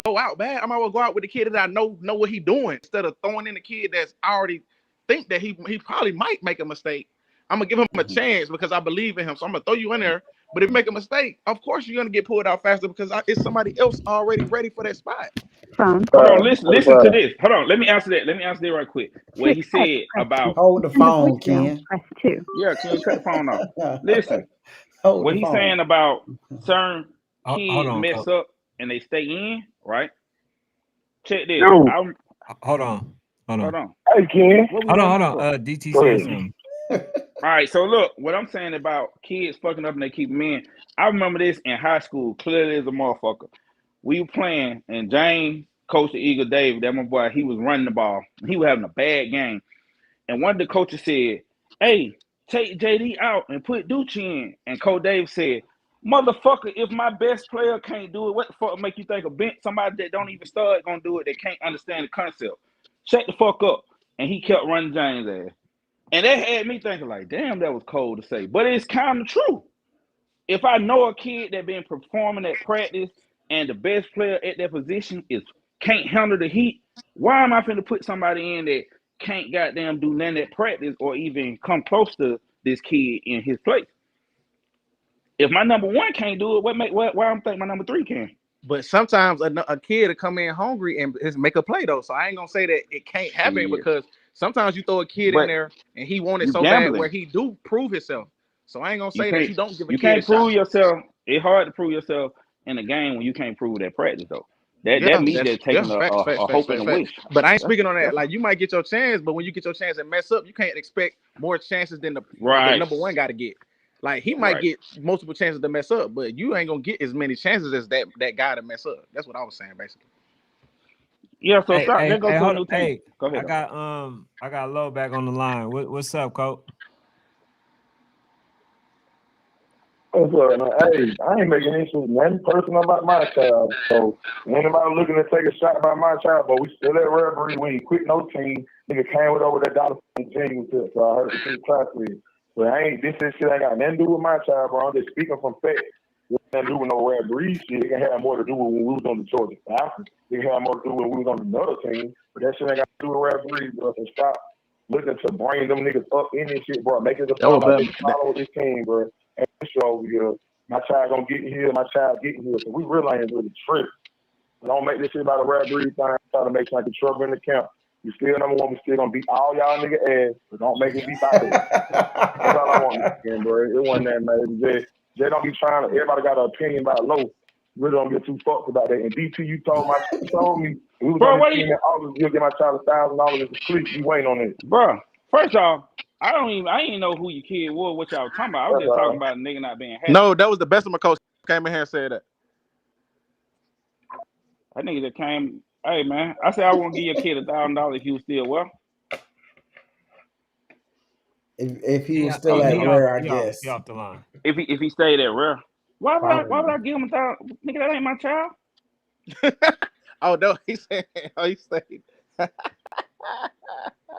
go out bad, I might well go out with the kid that I know what he's doing instead of throwing in the kid that's already think that he probably might make a mistake. I'm gonna give him a chance because I believe in him. So I'm gonna throw you in there. But if you make a mistake, of course you're gonna get pulled out faster because it's somebody else already ready for that spot. Hold on, listen to this. Hold on, let me answer that. Let me answer that right quick. What he said about hold the phone, Ken. Yeah, Ken, cut the phone off. Listen, what he's saying about certain kids mess up and they stay in, right? Check this. Hold on. Hey, Ken. Hold on. DT said something. All right, so look, what I'm saying about kids fucking up and they keep them in. I remember this in high school, clearly as a motherfucker. We were playing, and James, Coach the Eagle Dave, that my boy, he was running the ball. He was having a bad game. And one of the coaches said, hey, take JD out and put Ducci in. And Coach Dave said, motherfucker, if my best player can't do it, what the fuck make you think a bench, somebody that don't even start gonna do it, they can't understand the concept. Shut the fuck up. And he kept running James' ass. And that had me thinking like, damn, that was cold to say. But it's kind of true. If I know a kid that been performing at practice and the best player at that position can't handle the heat, why am I finna put somebody in that can't goddamn do nothing at practice or even come close to this kid in his place. If my number 1 can't do it, why I'm think my number 3 can? But sometimes a kid will come in hungry and make a play though. So I ain't gonna say that it can't happen because sometimes you throw a kid in there and he wanted so bad where he do prove himself. So I ain't gonna say that you don't give a kid. You can't prove yourself. It's hard to prove yourself in a game when you can't prove that practice though. That means just taking a hope and a wish. But I ain't speaking on that. Like you might get your chance, but when you get your chance and mess up, you can't expect more chances than the number 1 got to get. Like he might get multiple chances to mess up, but you ain't gonna get as many chances as that guy to mess up. That's what I was saying basically. Yeah. So Go ahead. I got Low back on the line. What's up, Coach? Hey, I ain't making any one person about my child. So anybody looking to take a shot about my child, but we still at referee. We ain't quit no team. Nigga came with over that dollar team. So I heard the team class with it. But this shit ain't got nothing to do with my child, bro. I'm just speaking from fact. It ain't do with no referee shit. It can have more to do with when we was on the Georgia Falcons. It can have more to do with when we was on another team. But that shit ain't got to do with referees, bro. So stop looking to bring them niggas up in this shit, bro. Make it a follow this team, bro. And show over here, my child gonna get here, my child getting here. So we really ain't really tripping. Don't make this shit about a referee thing. Try to make like a trouble in the camp. You still number 1. We still gonna beat all y'all nigga ass, but don't make it beat by this. That's all I want to say, bro. It wasn't that, man. They don't be trying to. Everybody got an opinion about Low. We don't get too fucked about that. And DT, you told me we was bro, going to you'll get my child $1,000 as a clip. You ain't on it, bro. First off, I ain't know who your kid was, what y'all was talking about. I was just talking about a nigga not being happy. No, that was the best of my coach came in here and said that. That nigga that came, hey man, I said I want to give your kid $1,000 if he was still well. If he was still at Rare, I guess. He off the line. If he stayed at Rare, why would I give him $1,000? Nigga, that ain't my child. Oh no, he said.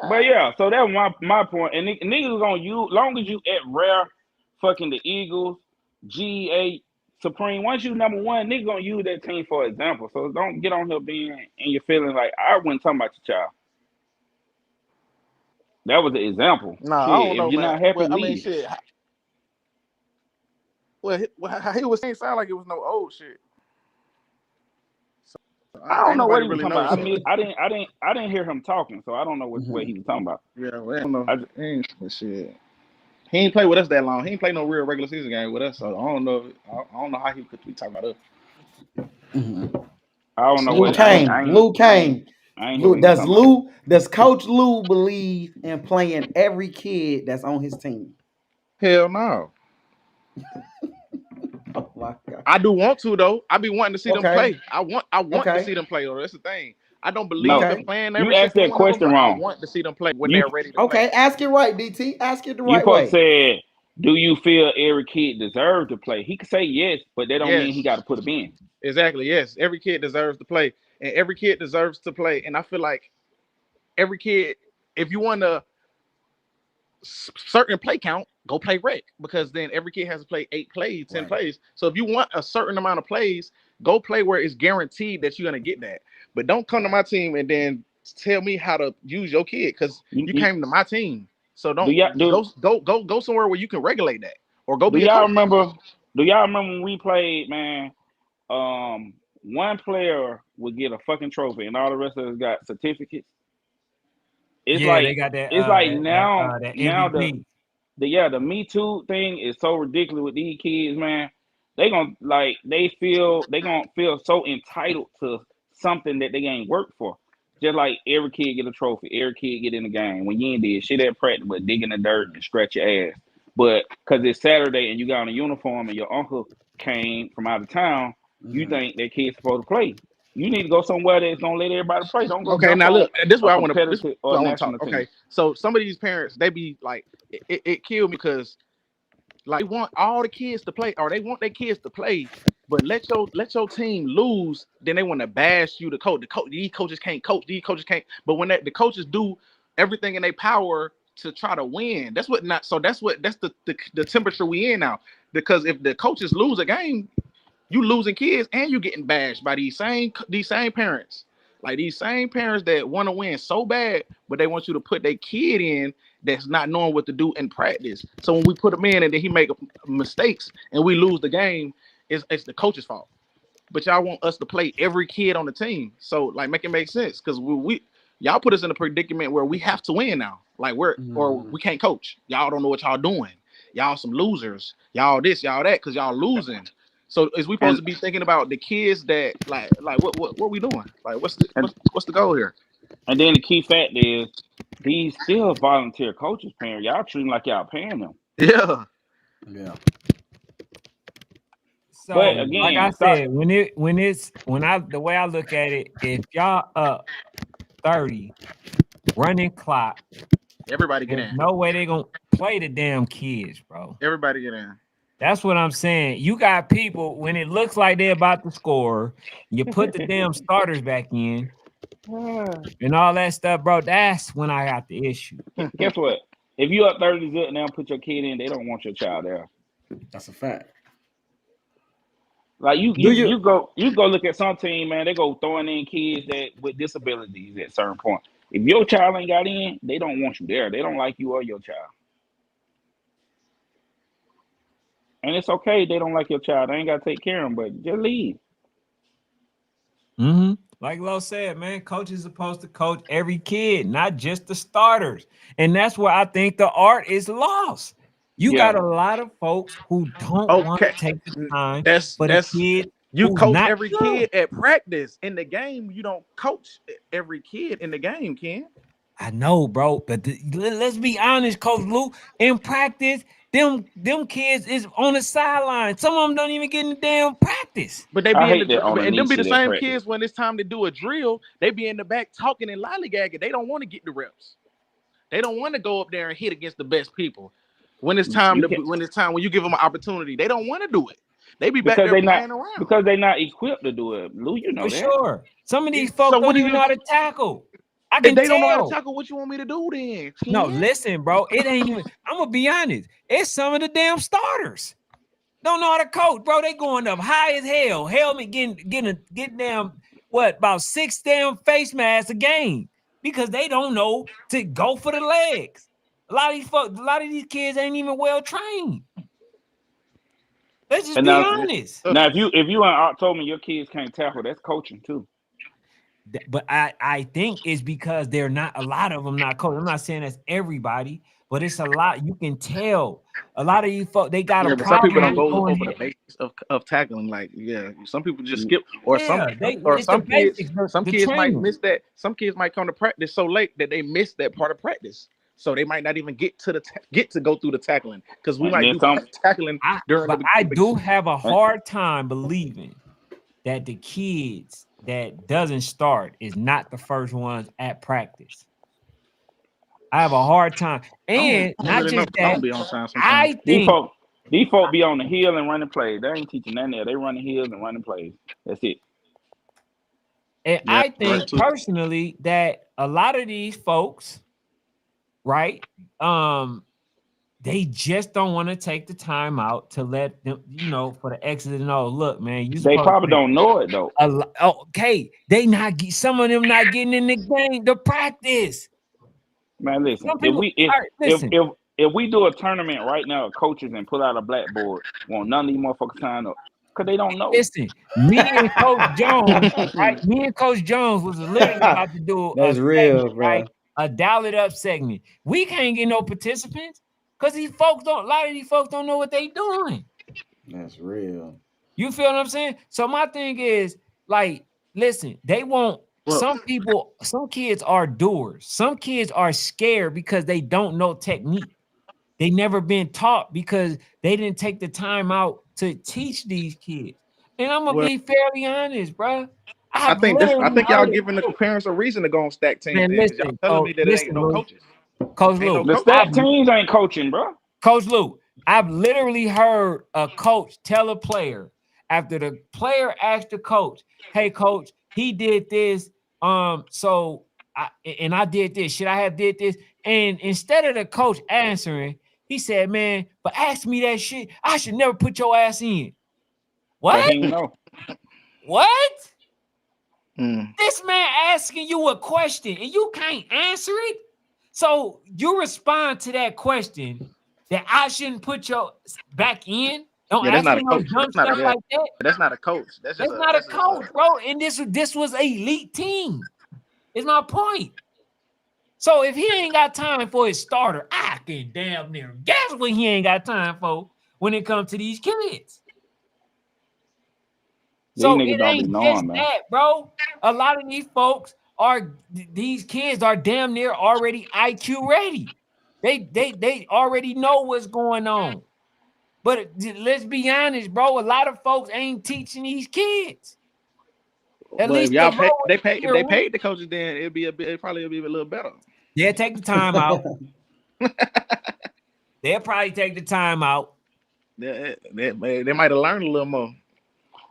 But yeah, so that was my point. And niggas gonna use, long as you at Rare, fucking the Eagles, GA, Supreme. Once you number 1, niggas gonna use that team for example. So don't get on here being in your feeling like I wasn't talking about your child. That was the example. No, I don't know, if you're man. not happy, I mean, shit. Well, how he was saying sound like it was no old shit. So, I don't know what he was really talking about. I mean, I didn't hear him talking, so I don't know what he was talking about. Yeah, well, I don't know. Shit. He ain't play with us that long. He ain't play no real regular season game with us, so I don't know. I don't know how he could be talking about us. I don't know Luke Kane. Does Coach Lou believe in playing every kid that's on his team? Hell no. Oh my God. I do want to though. I be wanting to see them play. I want to see them play though. That's the thing. I don't believe in playing every. You asked that question wrong. I want to see them play when they're ready to play. Okay, ask it right, DT. Ask it the right way. You said, do you feel every kid deserves to play? He could say yes, but that don't mean he got to put them in. Exactly. Yes, every kid deserves to play, and every kid deserves to play. And I feel like every kid, if you want a certain play count, go play rec, because then every kid has to play 8 plays, 10 plays. So if you want a certain amount of plays, go play where it's guaranteed that you're gonna get that. But don't come to my team and then tell me how to use your kid, because you came to my team. So go somewhere where you can regulate that, or go. Do y'all remember when we played, man? One player would get a fucking trophy, and all the rest of us got certificates. It's they got that. It's like now MVP. The Me Too thing is so ridiculous with these kids, man. They gonna feel so entitled to something that they ain't worked for. Just like every kid get a trophy, every kid get in the game. When you ain't did shit at practice but dig in the dirt and scratch your ass. But because it's Saturday and you got on a uniform and your uncle came from out of town, you think that kid's supposed to play. You need to go somewhere that's gonna let everybody play. Don't go. Okay, now look, this is what I want to talk. Okay, so some of these parents, they be like, it killed me, because like they want all the kids to play, or they want their kids to play, but let your team lose, then they want to bash you. These coaches can't coach. These coaches can't. But when the coaches do everything in their power to try to win, that's the temperature we in now. Because if the coaches lose a game, you losing kids and you getting bashed by these same parents. Like these same parents that want to win so bad, but they want you to put their kid in that's not knowing what to do in practice. So when we put him in and then he make mistakes and we lose the game, it's the coach's fault. But y'all want us to play every kid on the team. So like make it make sense, because we y'all put us in a predicament where we have to win now. Like or we can't coach. Y'all don't know what y'all doing. Y'all some losers. Y'all this, y'all that, because y'all losing. So is we supposed to be thinking about the kids that like what we doing? Like what's the goal here? And then the key fact is these still volunteer coaches paying. Y'all treat them like y'all paying them. Yeah. So but again, like I said, the way I look at it, if y'all up 30 running clock, everybody get in. No way they gonna play the damn kids, bro. Everybody get in. That's what I'm saying. You got people when it looks like they're about to score, you put the damn starters back in and all that stuff, bro. That's when I got the issue. Guess what? If you up 30 zip and they don't put your kid in, they don't want your child there. That's a fact. Like you go look at some team, man. They go throwing in kids that with disabilities at certain point. If your child ain't got in, they don't want you there. They don't like you or your child. And it's okay they don't like your child. They ain't got to take care of them, but just leave. Like Lo said, man, coach is supposed to coach every kid, not just the starters. And that's where I think the art is lost. You got a lot of folks who don't want to take the time for the kid. You coach every kid at practice. In the game, you don't coach every kid in the game, Ken. I know, bro, but let's be honest, Coach Lou. In practice, them kids is on the sideline. Some of them don't even get in the damn practice. But they be and them be the same kids when it's time to do a drill. They be in the back talking and lollygagging. They don't want to get the reps. They don't want to go up there and hit against the best people. When it's time when you give them an opportunity, they don't want to do it. They be back there playing around because they're not equipped to do it. Lou, you know for that. Sure. Some of these folks don't even know how to tackle. They don't know how to tackle. What you want me to do then? No, listen, bro. It ain't even. I'm gonna be honest. It's some of the damn starters don't know how to coach, bro. They going up high as hell. Helmet getting damn about 6 damn face masks a game because they don't know to go for the legs. A lot of these kids ain't even well trained. Let's just be honest. Now, if you in October, your kids can't tackle. That's coaching too. But I think it's because they're not a lot of them not coaching. I'm not saying that's everybody, but it's a lot. You can tell a lot of you folks they got a problem. Some people don't go over the basics of tackling. Like some people just skip, or some kids might miss that. Some kids might come to practice so late that they miss that part of practice. So they might not even get to go through the tackling because we might do tackling during. But I do have a hard time believing that the kids that doesn't start is not the first ones at practice. I have a hard time, and not just that. I think these folk be on the hill and running plays. They ain't teaching nothing there. They running hills and running plays. That's it. And I think personally that a lot of these folks, right? They just don't want to take the time out to let them, for the exit and all. Look, man, they probably don't know it though. Okay, some of them not getting in the game to practice. Man, listen. If we do a tournament right now of coaches and pull out a blackboard, won't none of these motherfuckers sign up because they don't know. Listen, me and Coach Jones, right? Me and Coach Jones was literally about to do that's real, segment, bro. Right? A dial it up segment. We can't get no participants because a lot of these folks don't know what they doing. That's real. You feel what I'm saying? So my thing is, like, listen, they won't. Some kids are doers. Some kids are scared because they don't know technique. They never been taught because they didn't take the time out to teach these kids. And I'm gonna be fairly honest, bro. I think y'all giving the parents a reason to go on stack teams. Man, listen, y'all telling me that ain't no coaches. Coach Lou, the stack teams ain't coaching, bro. Coach Lou, I've literally heard a coach tell a player after the player asked the coach, "Hey, coach, he did this. So I did this. Should I have did this?" And instead of the coach answering, he said, "Man, but ask me that shit. I should never put your ass in." What? No. What? This man asking you a question and you can't answer it. So you respond to that question that I shouldn't put your back in. Don't ask me no dumb stuff like that. That's not a coach. That's not a coach, bro. And this was an elite team. Is my point. So if he ain't got time for his starter, I can damn near guess what he ain't got time for when it comes to these kids. So it ain't just that, bro. A lot of these folks these kids are damn near already IQ ready. They already know what's going on. But let's be honest, bro. A lot of folks ain't teaching these kids. At least if they paid the coaches, then it'd probably be a little better. They'll take the time out. They'll probably take the time out. They might have learned a little more.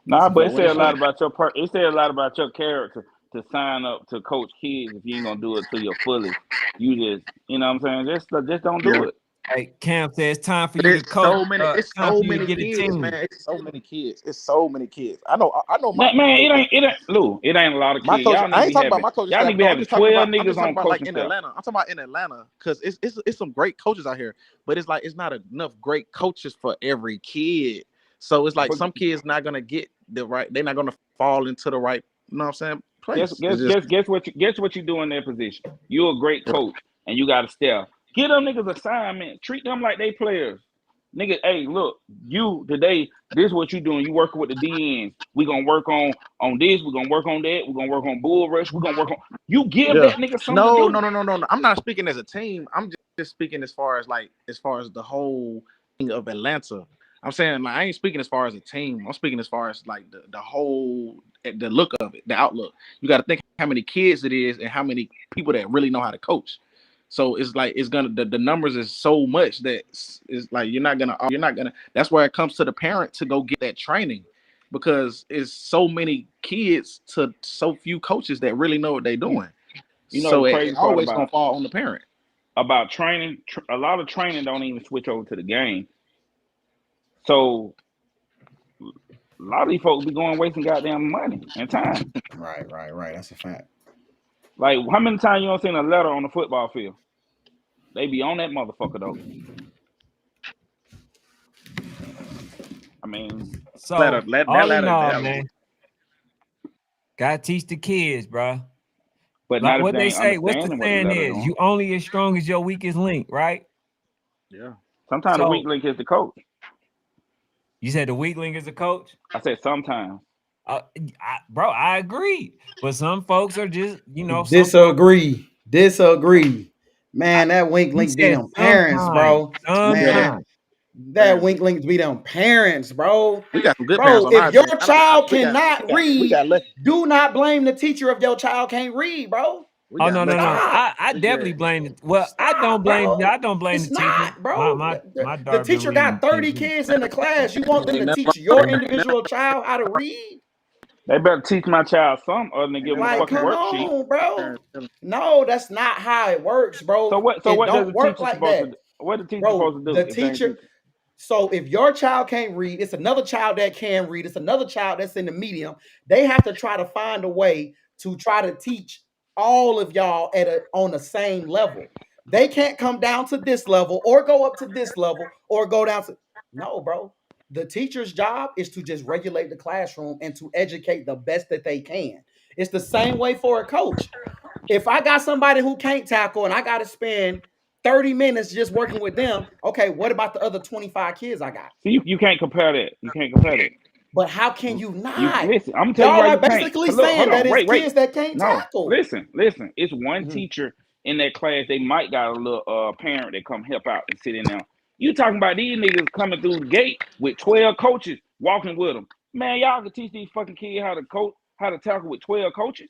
Nah, but it said a lot about your character to sign up to coach kids if you ain't gonna do it to your fullest. You just, you know what I'm saying? Just don't do it. Hey, Cam says it's time for you to coach. It's so many kids, man. It's so many kids. It's so many kids. I know. Man, it ain't Lou. It ain't a lot of kids. I ain't talking about my coaches. Y'all need to be having 12 niggas on coaching like in Atlanta. I'm talking about in Atlanta because it's some great coaches out here, but it's like it's not enough great coaches for every kid. So it's like some kids not gonna get the right. They're not gonna fall into the right. You know what I'm saying? Place. Guess what you do in their position. You're a great coach and you got a staff. Give them niggas assignment. Treat them like they players. Nigga, hey, look, you today, this is what you doing. You working with the DNs. We gonna work on this. We're gonna work on that. We're gonna work on bull rush. We're gonna work on. You give that nigga something to do. No. I'm not speaking as a team. I'm just speaking as far as the whole thing of Atlanta. I'm saying like I ain't speaking as far as a team. I'm speaking as far as like the whole the look of it, the outlook. You got to think how many kids it is and how many people that really know how to coach. So it's like the numbers is so much that it's like you're not gonna. That's where it comes to the parent to go get that training, because it's so many kids to so few coaches that really know what they're doing. You know, so it's always gonna fall on the parent. About training, a lot of training don't even switch over to the game. So a lot of these folks be going wasting goddamn money and time. Right. That's a fact. Like how many times you don't seen a letter on the football field? They be on that motherfucker though. I mean, so all in all, man, gotta teach the kids, bro. But like what they say, what's the saying is, you only as strong as your weakest link, right? Yeah. Sometimes the weak link is the coach. You said the weak link is the coach? I said sometimes. Bro, I agree. But some folks are just, disagree. Man, that weak link be them parents, bro. Man, that weak link be them parents, bro. We got some good parents. If your child cannot read, do not blame the teacher if your child can't read, bro. Oh no. I definitely blame it. Well, I don't blame the teacher, bro. The teacher got 30 kids in the class. You want them to teach your individual child how to read? They better teach my child something other than give them a fucking worksheet. On, bro. No, that's not how it works, bro. So what does the teacher supposed to do? What the teacher supposed to do? The teacher. So if your child can't read, it's another child that can read. It's another child that's in the medium. They have to try to find a way to try to teach all of y'all on the same level. They can't come down to this level or go up to this level or go down to no, bro. The teacher's job is to just regulate the classroom and to educate the best that they can. It's the same way for a coach. If I got somebody who can't tackle and I got to spend 30 minutes just working with them, okay, what about the other 25 kids I got? See, you can't compare that. But how can you not? Listen, I'm telling y'all you, are basically saying that it's kids that can't tackle. Listen. It's one teacher in that class. They might got a little parent that come help out and sit in there. You talking about these niggas coming through the gate with 12 coaches walking with them. Man, y'all can teach these fucking kids how to tackle with 12 coaches.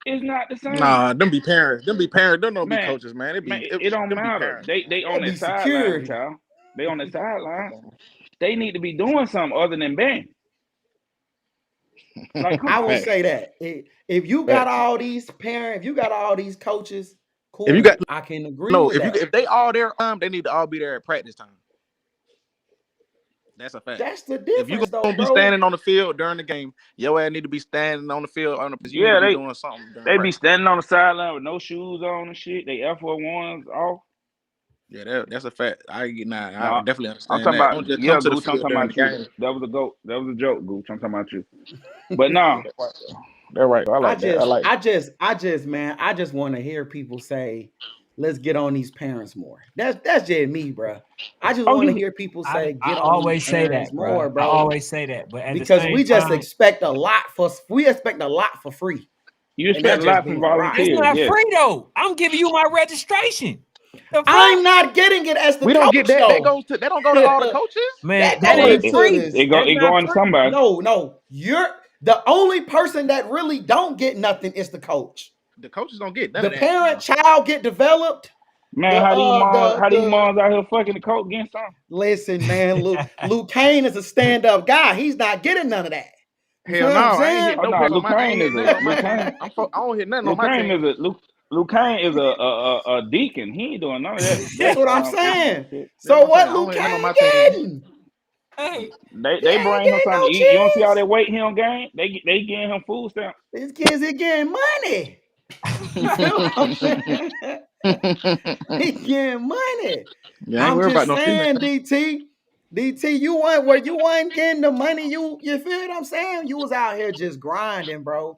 It's not the same. Nah, them be parents. Them don't be coaches, man. It don't matter. They on the sideline, child. They on the sideline. They need to be doing something other than bang. Like, I would say that if you got all these parents, if you got all these coaches, cool. If you got, I can agree. With that. If they all there, they need to all be there at practice time. That's a fact. That's the If you're difference, though, gonna be bro. standing on the field during the game, your ass need to be standing on the field you need to be doing something. They be standing on the sideline with no shoes on and shit. They F1s off. Yeah, that's a fact. I definitely understand. I'm talking that. about Gooch. I'm talking about you. That was a goat. That was a joke, Gooch. I'm talking about you. But no, they're right. I like that. I just want to hear people say, "Let's get on these parents more." That's just me, bro. I just want to hear people say, "Get on these parents more, bro." I always say that, but because we just expect a lot for free. You expect a lot from volunteers. It's not free though. I'm giving you my registration. I'm not getting it as the we coach. Don't get that. Though. They don't go to all the coaches. Man, that ain't free. It go on somebody. No. You're the only person that really don't get nothing is the coach. The coaches don't get the parent-child get developed. Man, how these moms out here fucking the coach getting something? Listen, man, Luke Kane is a stand-up guy. He's not getting none of that. Hell no, I ain't hit no Luke Kane is I don't hit nothing on my team. Luke Kane is a deacon. He ain't doing none of that. That's what I'm saying. So what Luke Kane getting? Hey, they bring him something to eat. You don't see all that weight he don't gain? They getting him food stamps. These kids are getting money. You feel what I'm saying? He getting money. Yeah, I'm just saying, DT, you weren't getting the money. You feel what I'm saying? You was out here just grinding, bro.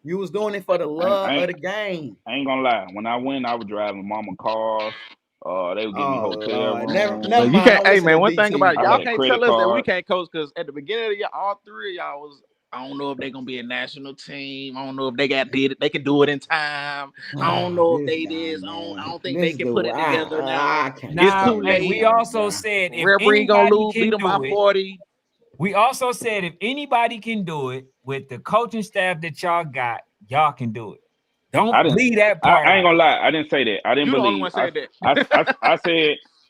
You was doing it for the love of the game. I ain't gonna lie. When I went, I was driving mama cars. They would give me hotel rooms. Never you mind. can't. Hey man, one thing about it, y'all can't tell us that we can't coach because at the beginning of the year, all three of y'all was. I don't know if they're gonna be a national team. I don't know if they can do it in time. I don't know if they did. I don't think they can put it together now. It's too late. We also said if anybody gonna lose, beat them by 40. We also said if anybody can do it with the coaching staff that y'all got, y'all can do it. Don't leave that part. I ain't gonna lie. I didn't say that. I didn't believe.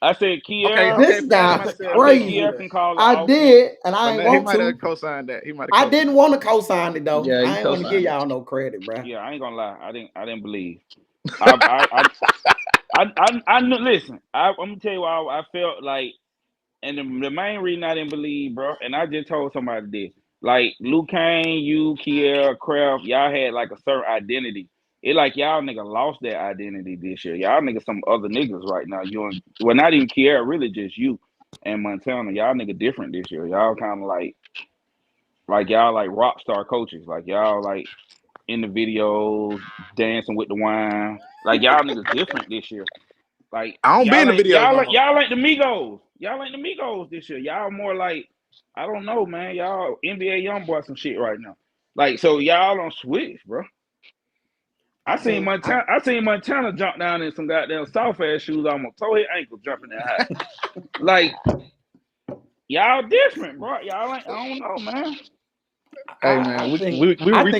I said Kier. This guy crazy. I did, and I ain't want to. He might have co-signed that. I didn't want to co-sign it though. I ain't gonna give y'all no credit, bro. Yeah, I ain't gonna lie. I didn't believe. I knew. Listen, I'm gonna tell you why I felt like, and the main reason I didn't believe, bro, and I just told somebody this. Like Luke Kane, you, Kier, Kraft, y'all had like a certain identity. It like y'all nigga lost that identity this year. Y'all nigga some other niggas right now. Well, not even Kier, really just you and Montana. Y'all nigga different this year. Y'all kind of like y'all like rock star coaches. Like y'all like in the videos, dancing with the wine. Like y'all niggas different this year. Like I don't be in the video. Y'all like the Migos. Y'all like the Migos this year. Y'all more like, I don't know, man. Y'all NBA YoungBoy some shit right now. Like, so y'all on switch, bro. I seen Montana jump down in some goddamn soft ass shoes, almost tore his ankle jumping that high. Like, y'all different, bro. Y'all like, I don't know, man. Hey man, I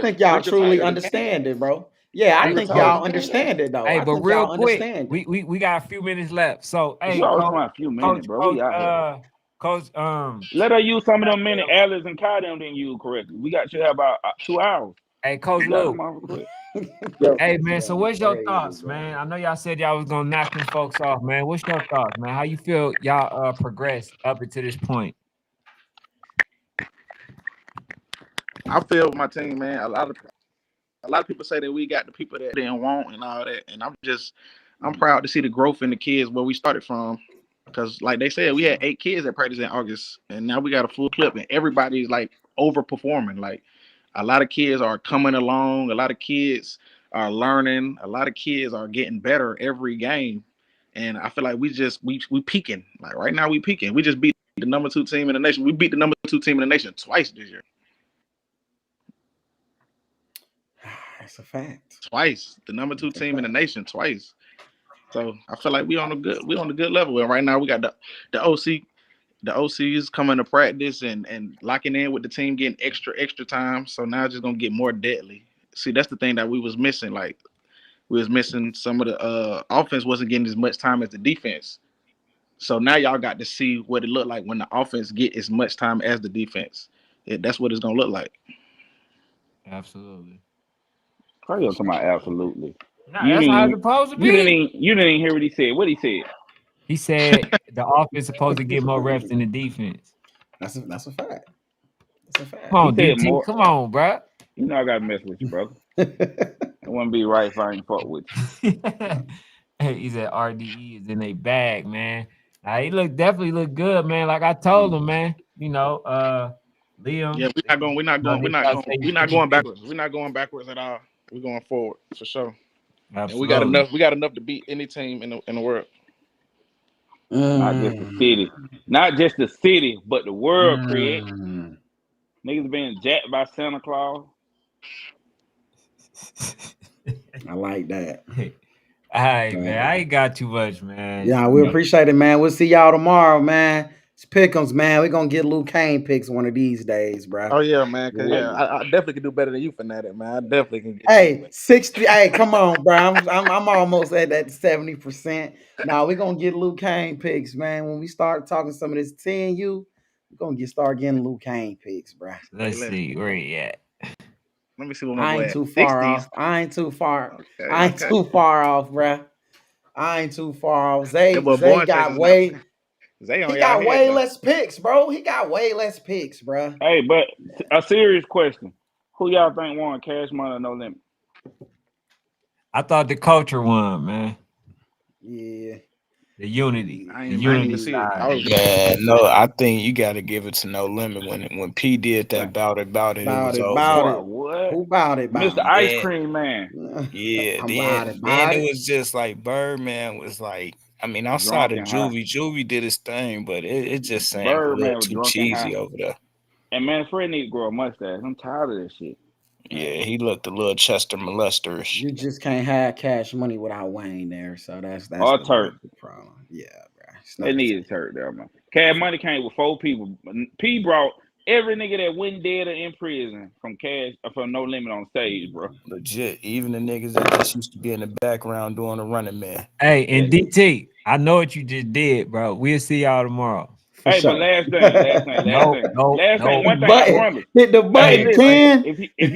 think y'all truly understand it, bro. Yeah, I think y'all understand it though. Hey, but real quick, we got a few minutes left. So hey, a few minutes, bro. Coach, let her use some of them minutes Alice and Kai them didn't use correctly. We should have about 2 hours. Hey, Coach Luke. Hey man, so what's your thoughts, man? I know y'all said y'all was gonna knock them folks off, man. What's your thoughts, man? How you feel y'all progressed up until this point? I feel with my team, man. A lot of people say that we got the people that they didn't want and all that, and I'm proud to see the growth in the kids where we started from. Because like they said, we had 8 kids at practice in August, and now we got a full clip, and everybody's like overperforming. Like a lot of kids are coming along, a lot of kids are learning, a lot of kids are getting better every game, and I feel like we peaking. Like right now we peaking. We just beat the number 2 team in the nation. We beat the number 2 team in the nation twice this year. That's a fact. Twice. The number 2 team in the nation twice. So I feel like we on a good level. And right now we got the OCs coming to practice and locking in with the team, getting extra time. So now it's just gonna get more deadly. See, that's the thing that we was missing. Like we was missing some of the offense wasn't getting as much time as the defense. So now y'all got to see what it looked like when the offense get as much time as the defense. That's what it's gonna look like. Absolutely. How you talking about absolutely? Nah, that's how it's supposed to be. You didn't even hear what he said. What he said? He said the offense supposed to get more reps than the defense. That's a fact. That's a fact. Come on, He said DT. more. Come on, bro. You know I gotta mess with you, brother. It wouldn't be right if I ain't fuck with you. He said RDE is in a bag, man. He definitely look good, man. Like I told him, man. You know, Liam. Yeah, we're not going backwards. We're not going backwards at all. We're going forward for sure. Absolutely. And we got enough to beat any team in the world. Not just the city. Not just the city, but the world, Craig. Niggas being jacked by Santa Claus. I like that. All right, man. I ain't got too much, man. Yeah, we appreciate it, man. We'll see y'all tomorrow, man. It's Pick'ems, man. We're gonna get Luke Kane picks one of these days, bro. Oh yeah, man. Cause I definitely can do better than you, Fanatic, man. I definitely can get. Hey, 60. Hey, come on, bro. I'm almost at that 70%. Now we're gonna get Luke Kane picks, man. When we start talking some of this 10U, we're gonna start getting Luke Kane picks, bro. Let's see where he at. Let me see what I ain't too far off. I ain't too far. Okay, I ain't too far off, bro. I ain't too far off. Zay got way. He got way less picks, bro. He got way less picks, bro. Hey, but a serious question: who y'all think won, Cash Money or No Limit? I thought the culture won, man. Yeah. The unity. I ain't even see it. Yeah, no, I think you got to give it to No Limit when P did that about it, it was over. What? Who about it? Mr. Ice Cream Man. Yeah, then it was just like Birdman was like, I mean, outside of Juvie did his thing, but it just seemed a little too cheesy over there. And man, Fred need to grow a mustache. I'm tired of this shit. Yeah, he looked a little Chester Molesterish. You just can't have Cash Money without Wayne there, so that's or Turk. The problem. Yeah, bro. They needed Turk there, man. Cash Money came with 4 people. P brought every nigga that went dead or in prison from No Limit on stage, bro. Legit. Even the niggas that just used to be in the background doing the running man. Hey, and DT, I know what you just did, bro. We'll see y'all tomorrow. Hey, but last thing. One thing I promise. Hit the button, Ken. If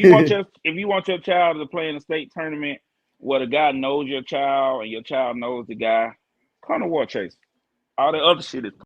you want your child to play in a state tournament where the guy knows your child and your child knows the guy, come to War Chase. All the other shit is